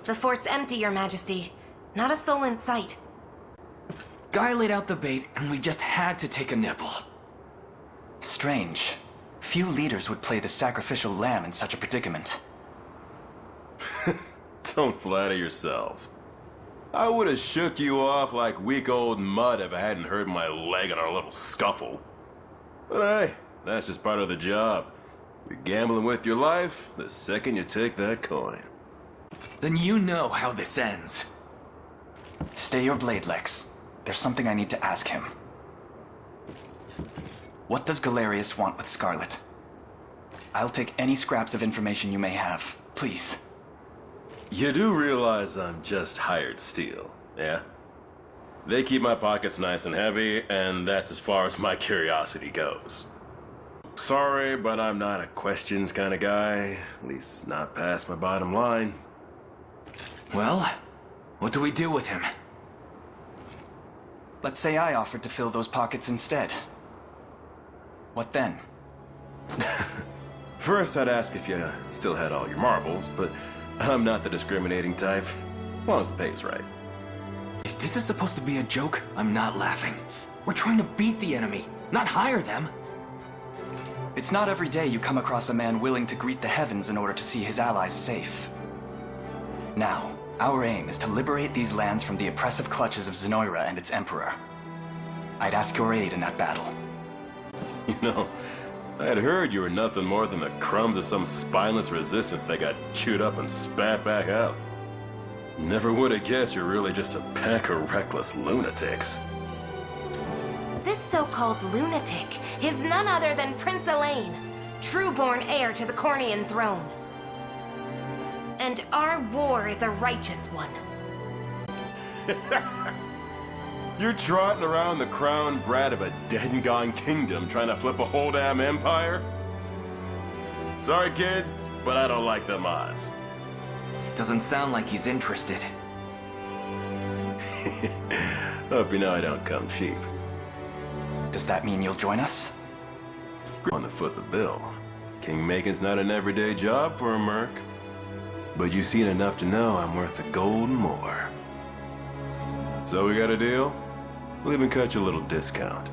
The fort's empty, Your Majesty. Not a soul in sight. Guy laid out the bait, and we just had to take a nibble. Strange. Few leaders would play the sacrificial lamb in such a predicament. Don't flatter yourselves. I would have shook you off like weak old mud if I hadn't hurt my leg in our little scuffle. But hey, that's just part of the job. You're gambling with your life the second you take that coin. Then you know how this ends. Stay your blade, Lex. There's something I need to ask him. What does Galerius want with Scarlet? I'll take any scraps of information you may have, please. You do realize I'm just hired steel, yeah? They keep my pockets nice and heavy, and that's as far as my curiosity goes. Sorry, but I'm not a questions kind of guy. At least not past my bottom line. Well, what do we do with him? Let's say I offered to fill those pockets instead. What then? First, I'd ask if you still had all your marbles, but I'm not the discriminating type. As long as the pay's right. If this is supposed to be a joke, I'm not laughing. We're trying to beat the enemy, not hire them. It's not every day you come across a man willing to greet the heavens in order to see his allies safe. Now, our aim is to liberate these lands from the oppressive clutches of Zenoira and its emperor. I'd ask your aid in that battle. You know, I had heard you were nothing more than the crumbs of some spineless resistance that got chewed up and spat back out. Never would have guessed you're really just a pack of reckless lunatics. This so-called lunatic is none other than Prince Elaine, true-born heir to the Cornian throne. And our war is a righteous one. You're trotting around the crowned brat of a dead-and-gone kingdom trying to flip a whole damn empire? Sorry, kids, but I don't like them odds. Doesn't sound like he's interested. Hope you know I don't come cheap. Does that mean you'll join us? On to foot the bill. King-making's not an everyday job for a merc. But you've seen enough to know I'm worth the gold and more. So we got a deal? We'll even cut you a little discount.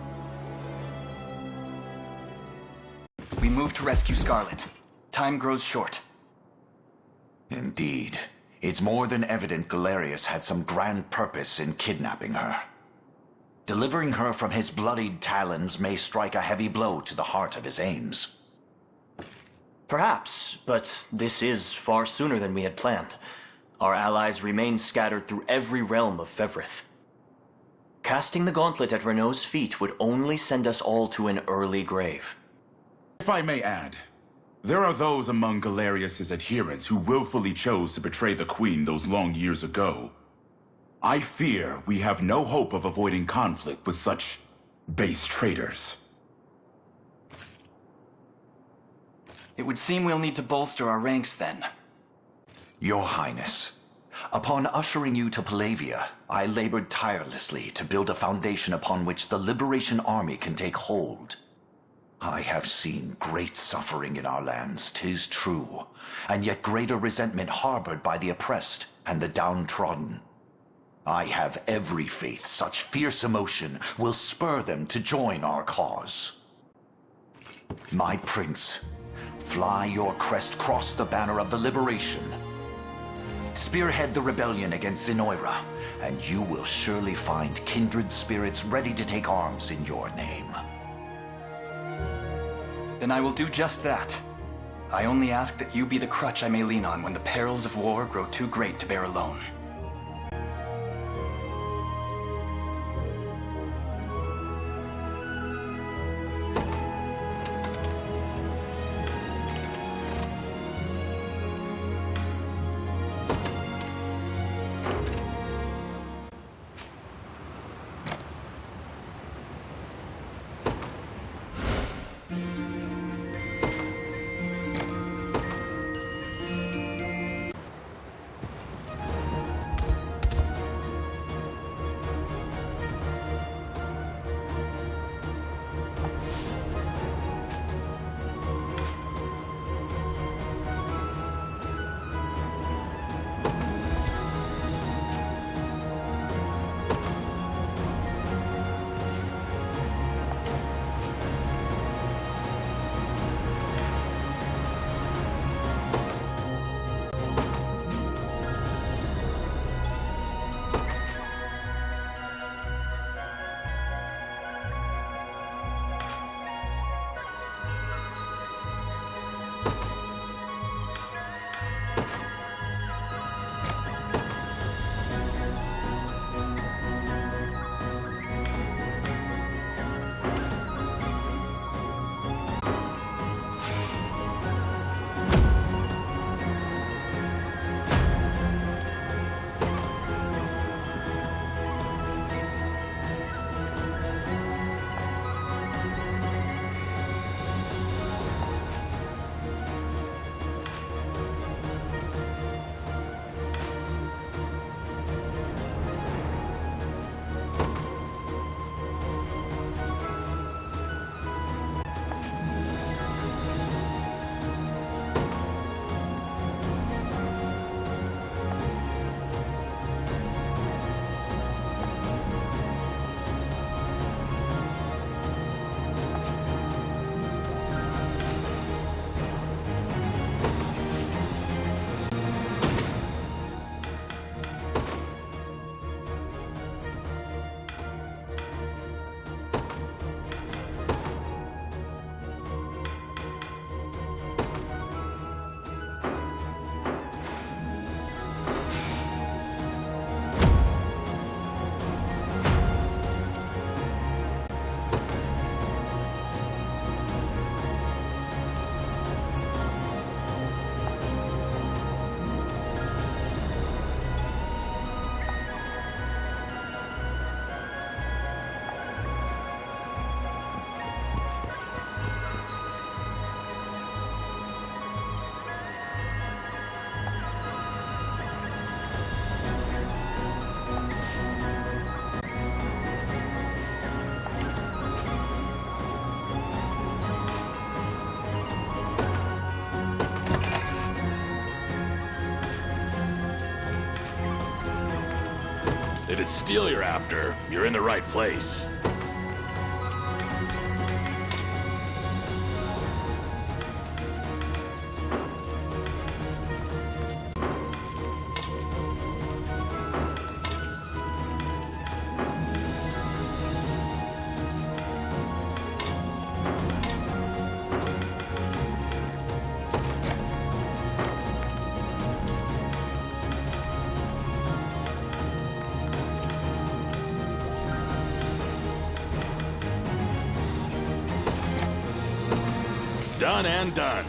We move to rescue Scarlet. Time grows short. Indeed. It's more than evident Galerius had some grand purpose in kidnapping her. Delivering her from his bloodied talons may strike a heavy blow to the heart of his aims. Perhaps, but this is far sooner than we had planned. Our allies remain scattered through every realm of Fevrith. Casting the gauntlet at Renault's feet would only send us all to an early grave. If I may add, there are those among Galerius's adherents who willfully chose to betray the Queen those long years ago. I fear we have no hope of avoiding conflict with such base traitors. It would seem we'll need to bolster our ranks then. Your Highness, upon ushering you to Palavia, I labored tirelessly to build a foundation upon which the Liberation Army can take hold. I have seen great suffering in our lands, 'tis true, and yet greater resentment harbored by the oppressed and the downtrodden. I have every faith such fierce emotion will spur them to join our cause. My prince, fly your crest across the banner of the liberation. Spearhead the rebellion against Zenoira, and you will surely find kindred spirits ready to take arms in your name. Then I will do just that. I only ask that you be the crutch I may lean on when the perils of war grow too great to bear alone. If it's steel you're after, you're in the right place. Done and done.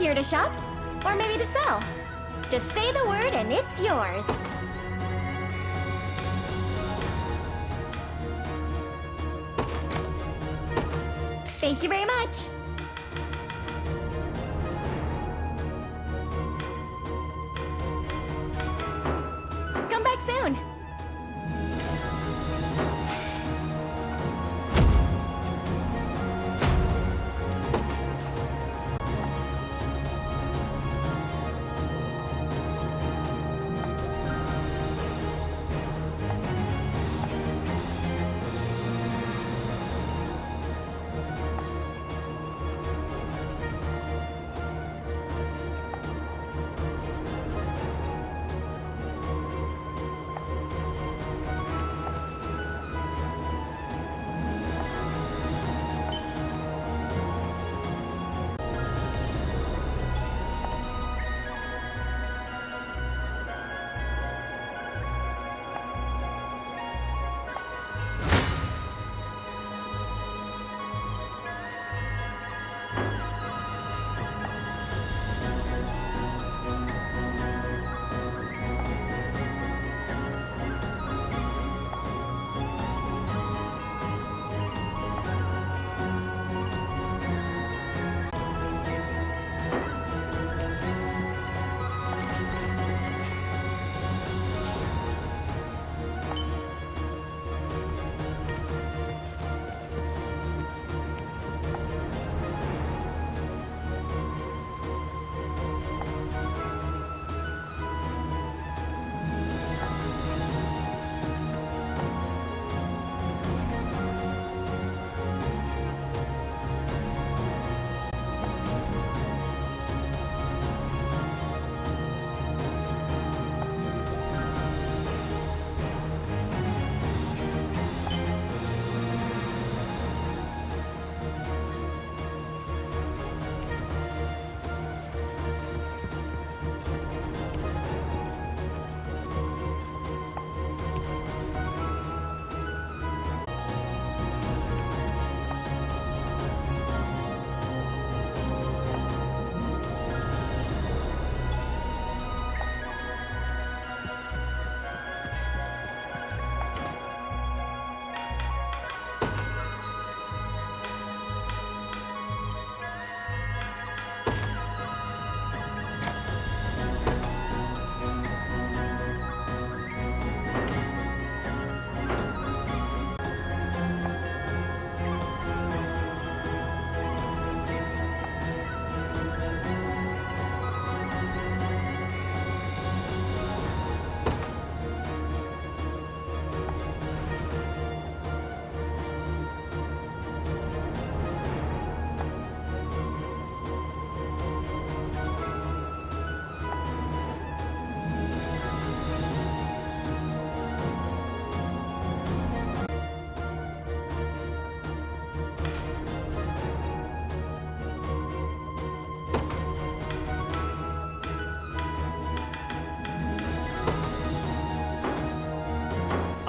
here to shop, or maybe to sell. Just say the word and it's yours. Thank you very much. Come back soon.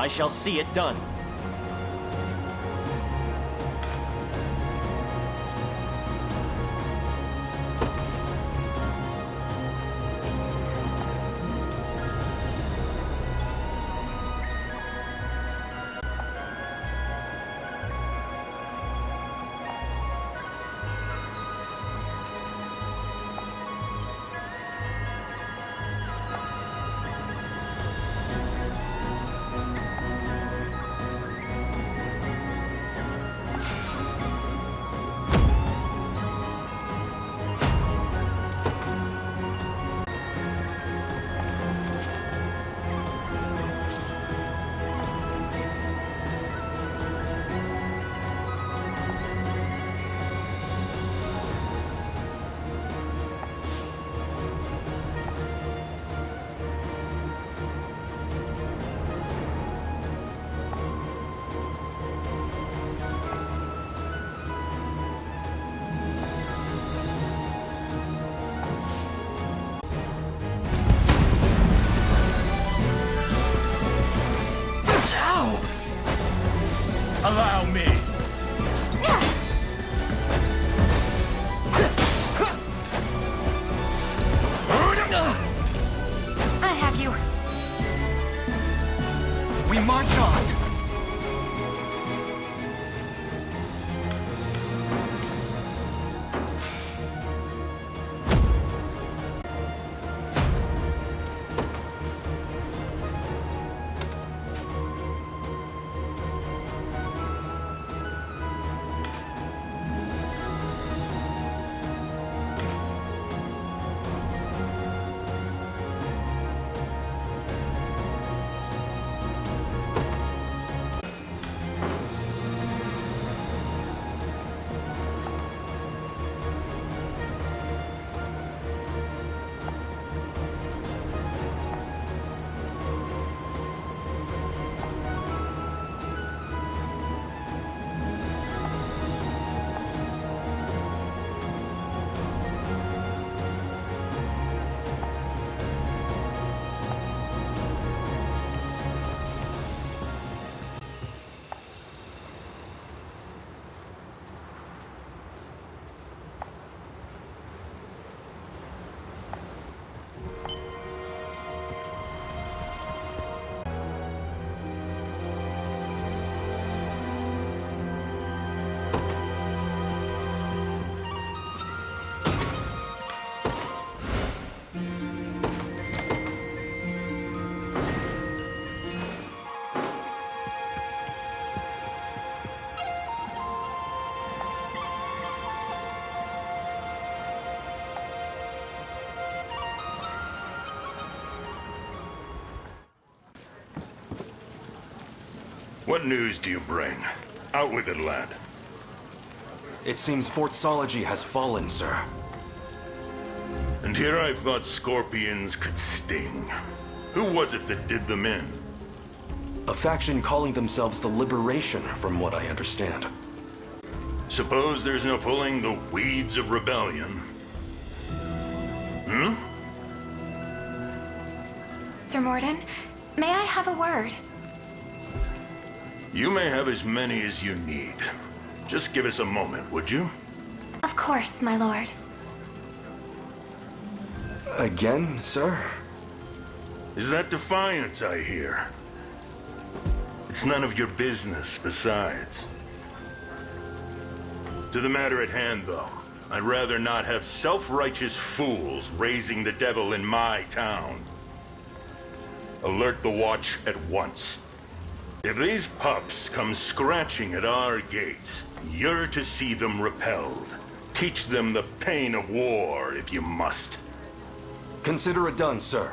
I shall see it done. What news do you bring? Out with it, lad. It seems Fort Sology has fallen, sir. And here I thought scorpions could sting. Who was it that did them in? A faction calling themselves the Liberation, from what I understand. Suppose there's no pulling the weeds of rebellion. Hmm? Sir Morden, may I have a word? You may have as many as you need. Just give us a moment, would you? Of course, my lord. Again, sir? Is that defiance I hear? It's none of your business, besides. To the matter at hand, though, I'd rather not have self-righteous fools raising the devil in my town. Alert the watch at once. If these pups come scratching at our gates, you're to see them repelled. Teach them the pain of war, if you must. Consider it done, sir.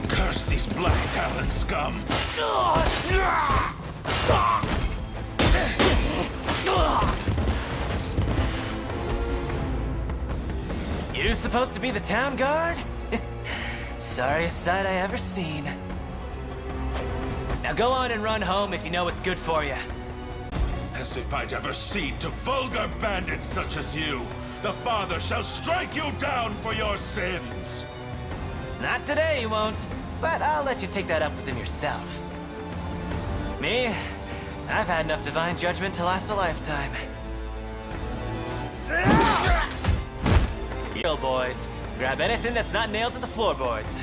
Curse these Black Talon scum! You supposed to be the town guard? Sorriest sight I ever seen. Now go on and run home if you know what's good for you. As if I'd ever cede to vulgar bandits such as you. The Father shall strike you down for your sins! Not today, you won't. But I'll let you take that up within yourself. Me? I've had enough divine judgment to last a lifetime. Yo, boys. Grab anything that's not nailed to the floorboards.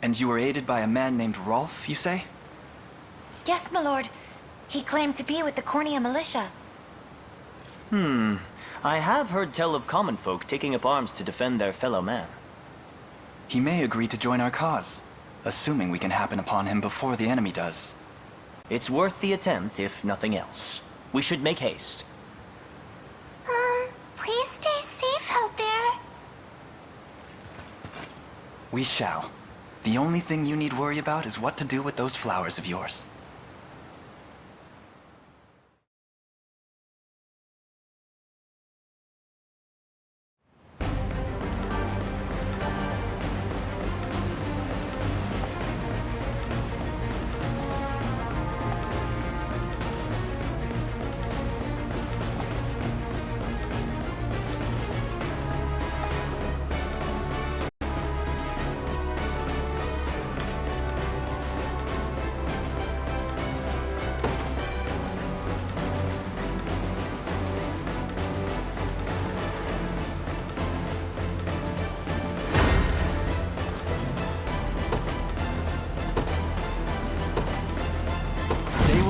And you were aided by a man named Rolf, you say? Yes, my lord. He claimed to be with the Cornea militia. I have heard tell of common folk taking up arms to defend their fellow man. He may agree to join our cause, assuming we can happen upon him before the enemy does. It's worth the attempt, if nothing else. We should make haste. Please stay safe out there. We shall. The only thing you need worry about is what to do with those flowers of yours.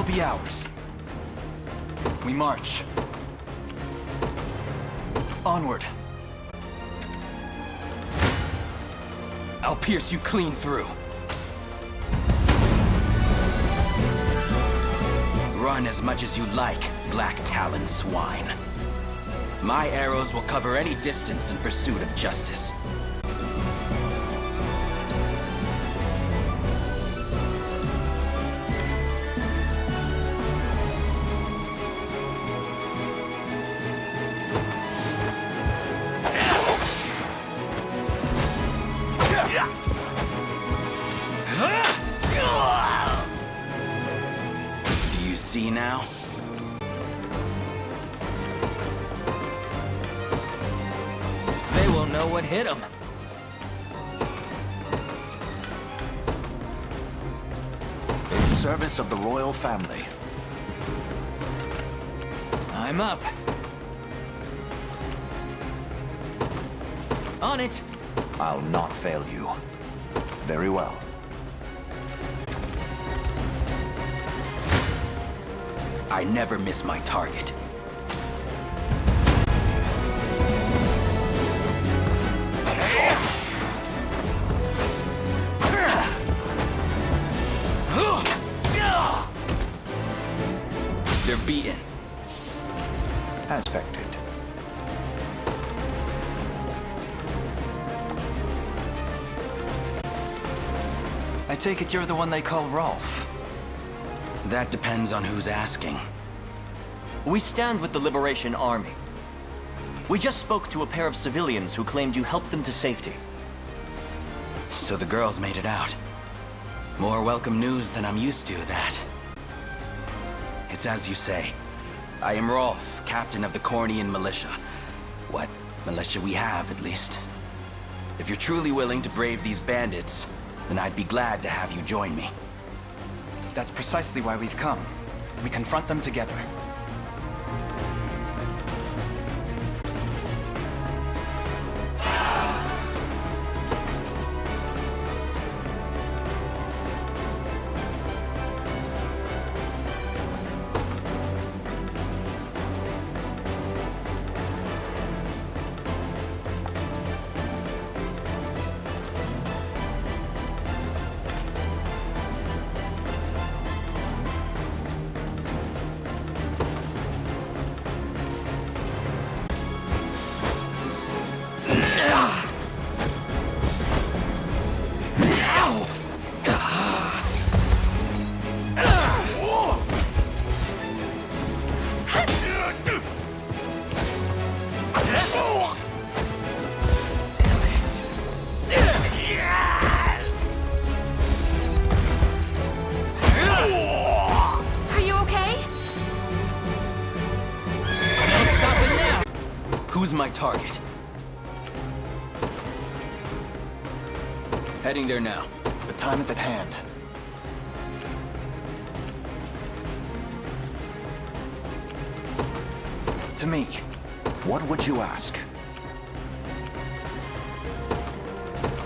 Be ours. We march. Onward. I'll pierce you clean through. Run as much as you like, Black Talon swine. My arrows will cover any distance in pursuit of justice. See now? They will know what hit them. In service of the royal family. I'm up. On it. I'll not fail you. Very well. I never miss my target. They're beaten. As expected. I take it you're the one they call Rolf. That depends on who's asking. We stand with the Liberation Army. We just spoke to a pair of civilians who claimed you helped them to safety. So the girls made it out. More welcome news than I'm used to, that. It's as you say. I am Rolf, captain of the Cornean militia. What militia we have, at least. If you're truly willing to brave these bandits, then I'd be glad to have you join me. That's precisely why we've come. We confront them together. Who's my target? Heading there now. The time is at hand. To me. What would you ask?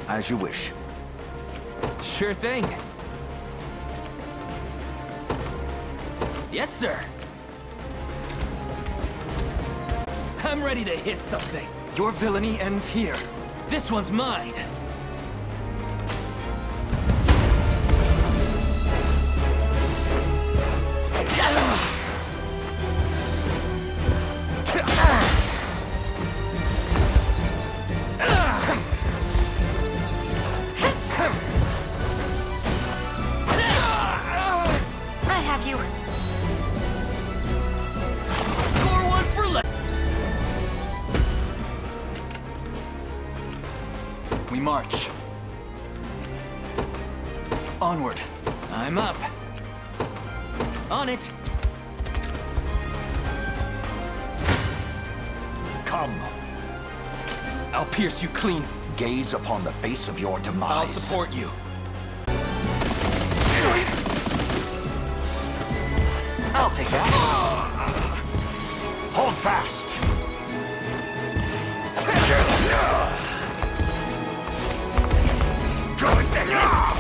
As you wish. Sure thing. Yes, sir. I'm ready to hit something. Your villainy ends here. This one's mine. I have you. Score one for We march. Onward. I'm up. On it. Come. I'll pierce you clean. Gaze upon the face of your demise. I'll support you. I'll take that. Hold fast. Going down.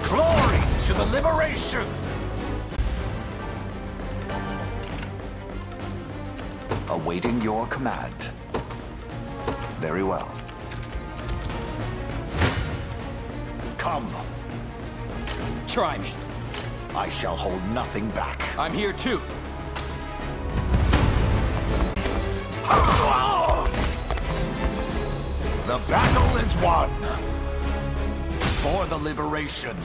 Glory to the liberation! Awaiting your command. Very well. Come. Try me. I shall hold nothing back. I'm here too. The battle is won. For the liberation.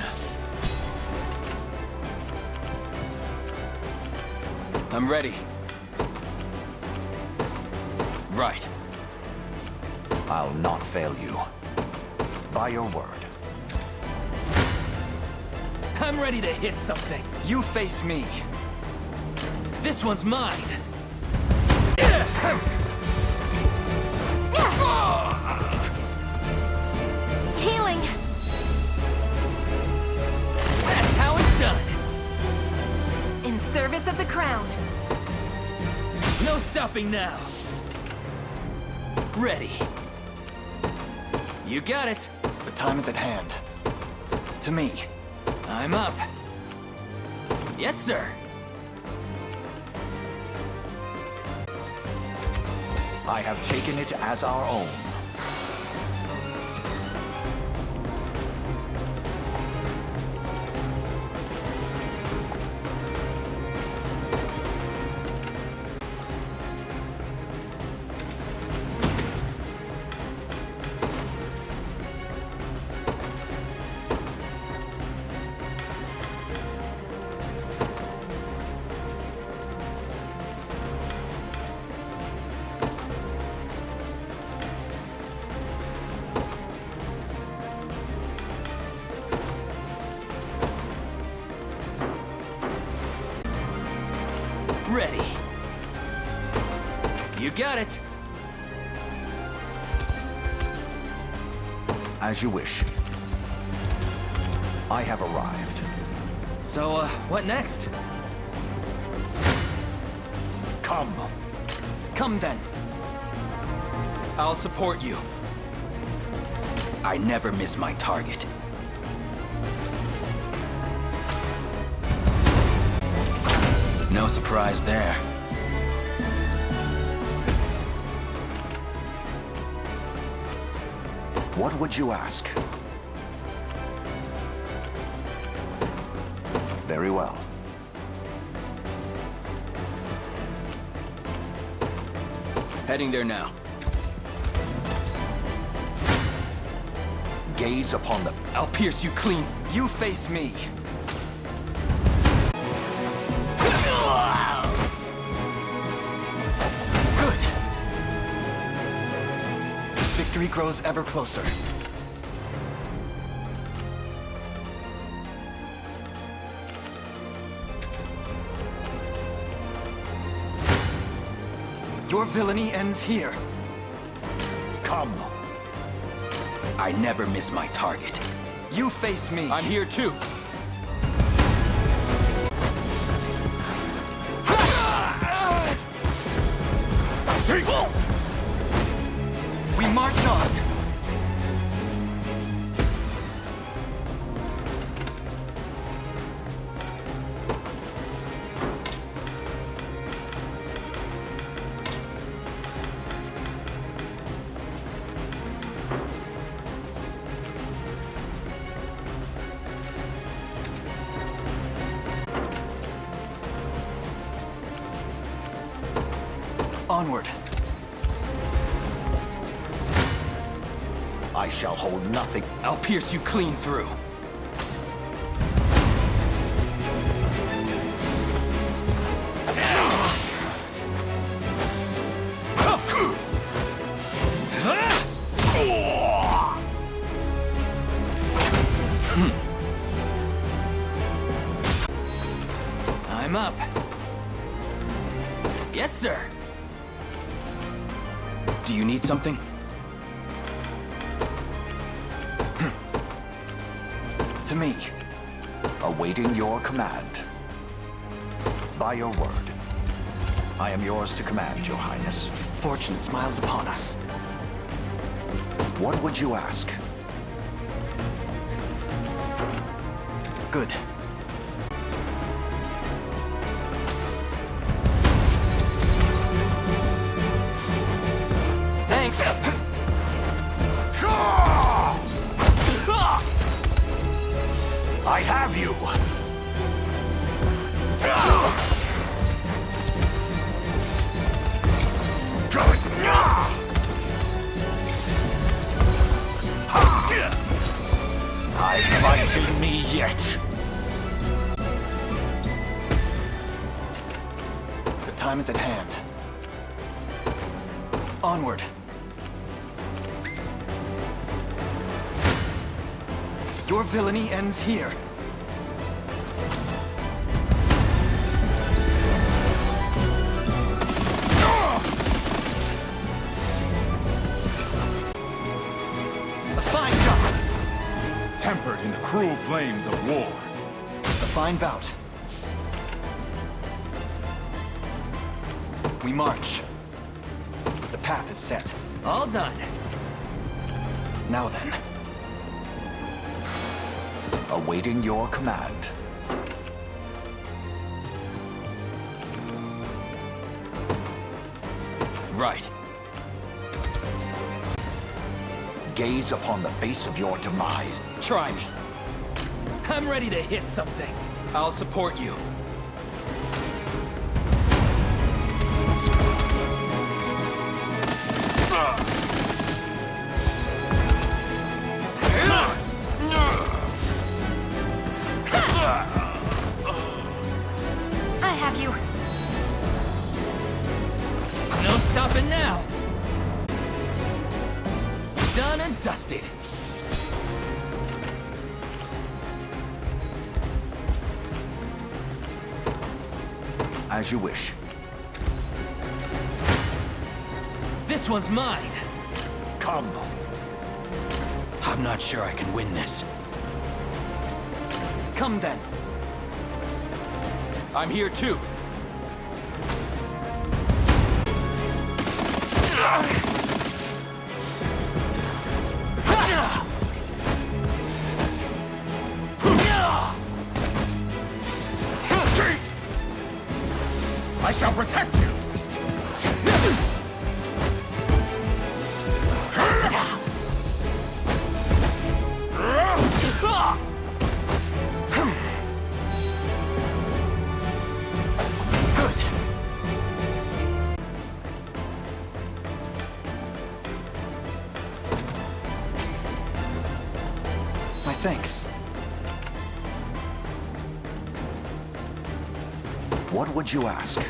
I'm ready. Right. I'll not fail you. By your word. I'm ready to hit something. You face me. This one's mine. Healing. That's how it's done. In service of the crown. No stopping now. Ready. You got it. The time is at hand. To me. I'm up. Yes, sir. I have taken it as our own. Ready. You got it. As you wish. I have arrived. So, what next? Come. Come then. I'll support you. I never miss my target. No surprise there. What would you ask? Very well. Heading there now. Gaze upon the... I'll pierce you clean. You face me. Good. Victory grows ever closer. Your villainy ends here. Come. I never miss my target. You face me. I'm here too. Onward. I shall hold nothing. I'll pierce you clean through. I'm up. Yes, sir. Do you need something? To me. Awaiting your command. By your word. I am yours to command, Your Highness. Fortune smiles upon us. What would you ask? Good. Thanks. I have you! I fighting me yet. The time is at hand. Onward. Your villainy ends here. A fine job! Tempered in the cruel flames of war. A fine bout. We march. The path is set. All done. Now then. Awaiting your command. Right. Gaze upon the face of your demise. Try me. I'm ready to hit something. I'll support you. I have you. No stopping now. Done and dusted. As you wish. This one's mine. Come. I'm not sure I can win this. Come then. I'm here too. I shall protect you! My thanks. What would you ask?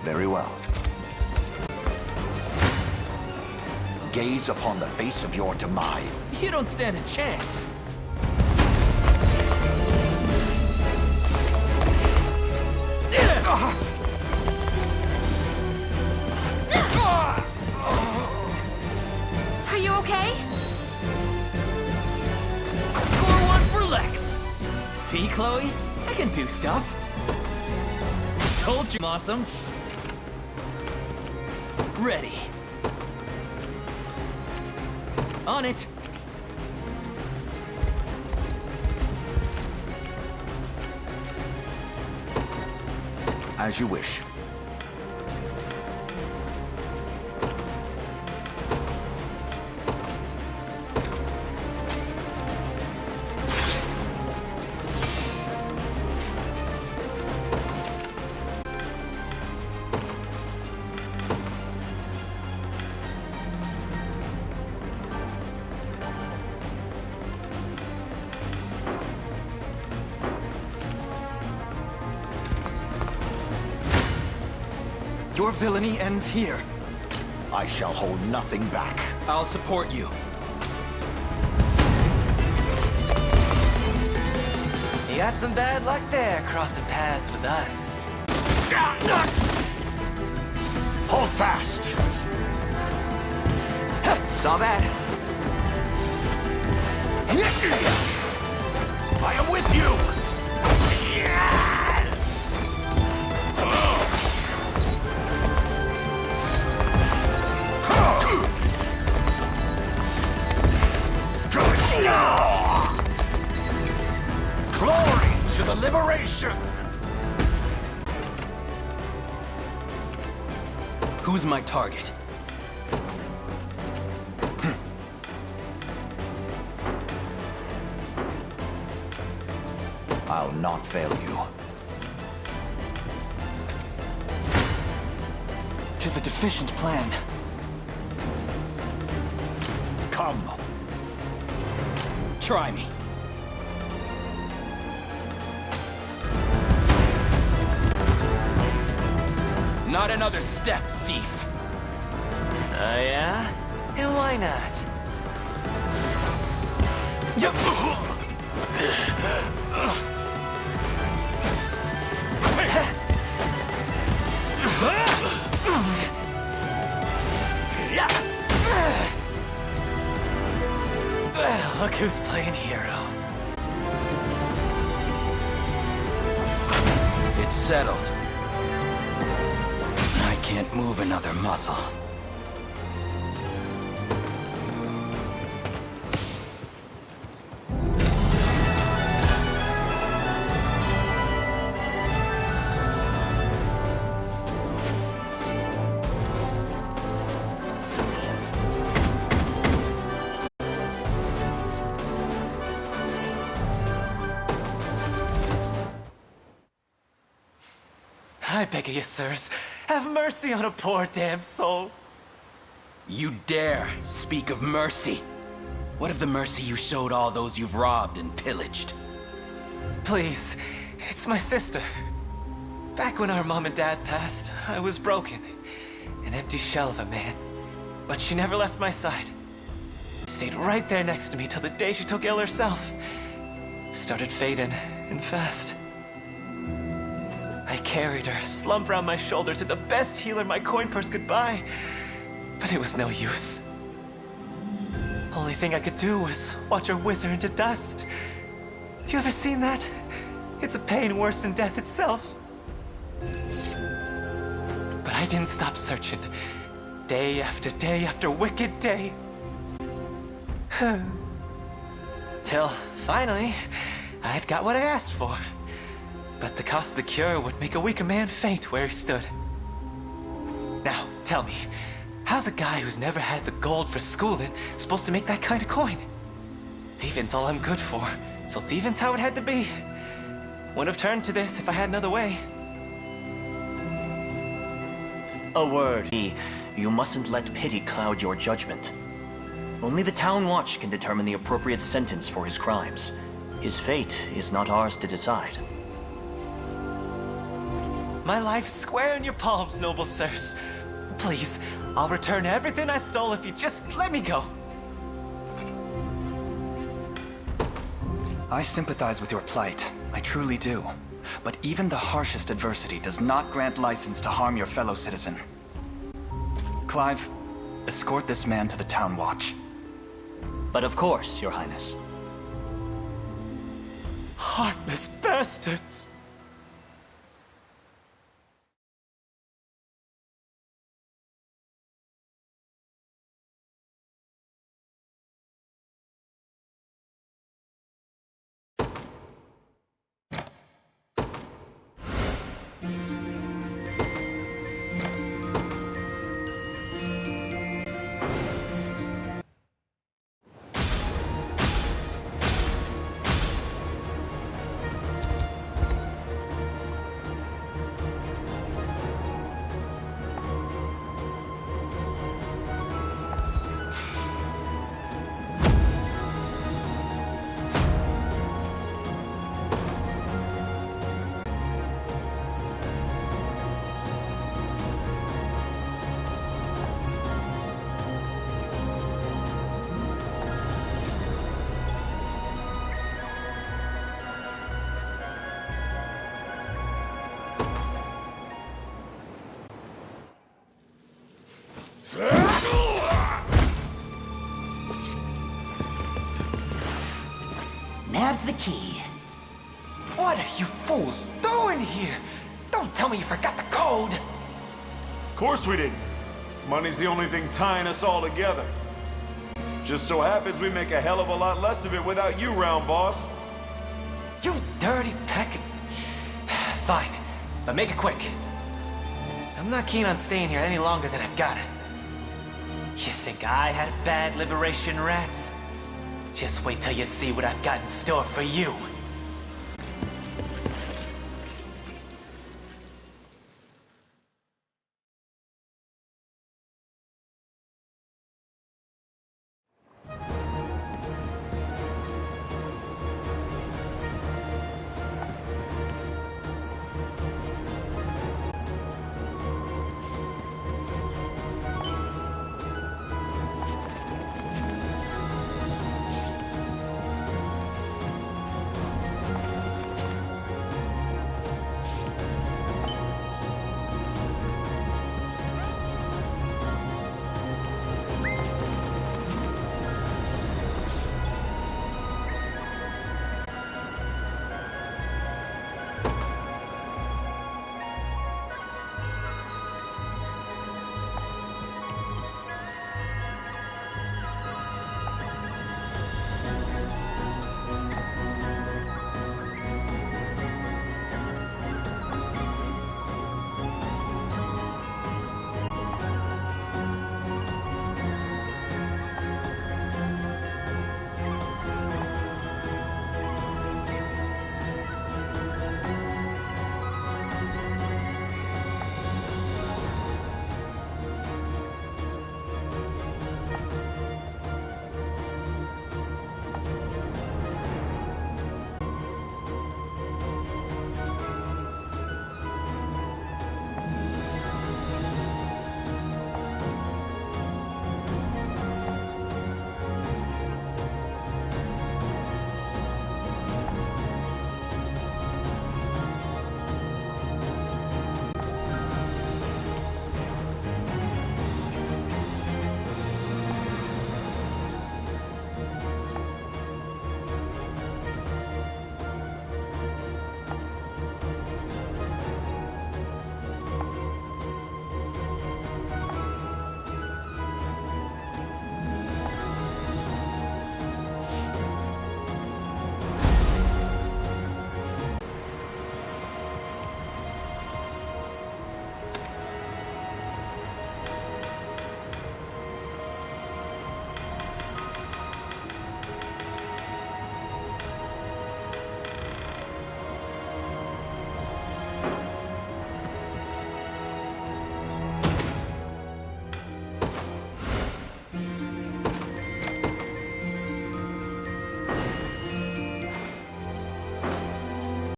Very well. Gaze upon the face of your demise. You don't stand a chance. Are you okay? Score one for Lex. See, Chloe? I can do stuff. Told you, I'm awesome. Ready. On it. As you wish. Your villainy ends here. I shall hold nothing back. I'll support you. You got some bad luck there, crossing paths with us. Hold fast! Saw that. I am with you! Glory to the liberation! Who's my target? I'll not fail you. 'Tis a deficient plan. Come. Try me. Not another step, thief. Oh yeah? And why not? Well, look who's playing hero. It's settled. I can't move another muscle. I beg of you, sirs, have mercy on a poor damn soul. You dare speak of mercy? What of the mercy you showed all those you've robbed and pillaged? Please, it's my sister. Back when our mom and dad passed, I was broken. An empty shell of a man. But she never left my side. Stayed right there next to me till the day she took ill herself. Started fading, and fast. I carried her, slumped around my shoulder to the best healer my coin purse could buy. But it was no use. Only thing I could do was watch her wither into dust. You ever seen that? It's a pain worse than death itself. But I didn't stop searching. Day after wicked day. Till, finally, I'd got what I asked for. But the cost of the cure would make a weaker man faint where he stood. Now, tell me, how's a guy who's never had the gold for schooling supposed to make that kind of coin? Thieving's all I'm good for, so thieving's how it had to be. Wouldn't have turned to this if I had another way. A word. You mustn't let pity cloud your judgment. Only the Town Watch can determine the appropriate sentence for his crimes. His fate is not ours to decide. My life's square in your palms, noble sirs. Please, I'll return everything I stole if you just let me go. I sympathize with your plight. I truly do. But even the harshest adversity does not grant license to harm your fellow citizen. Clive, escort this man to the Town Watch. But of course, Your Highness. Heartless bastards! nabbed the key. What are you fools doing here? Don't tell me you forgot the code! Of course we didn't. Money's the only thing tying us all together. Just so happens we make a hell of a lot less of it without you, round boss. You dirty peck. Fine, but make it quick. I'm not keen on staying here any longer than I've got. You think I had a bad liberation, rats? Just wait till you see what I've got in store for you.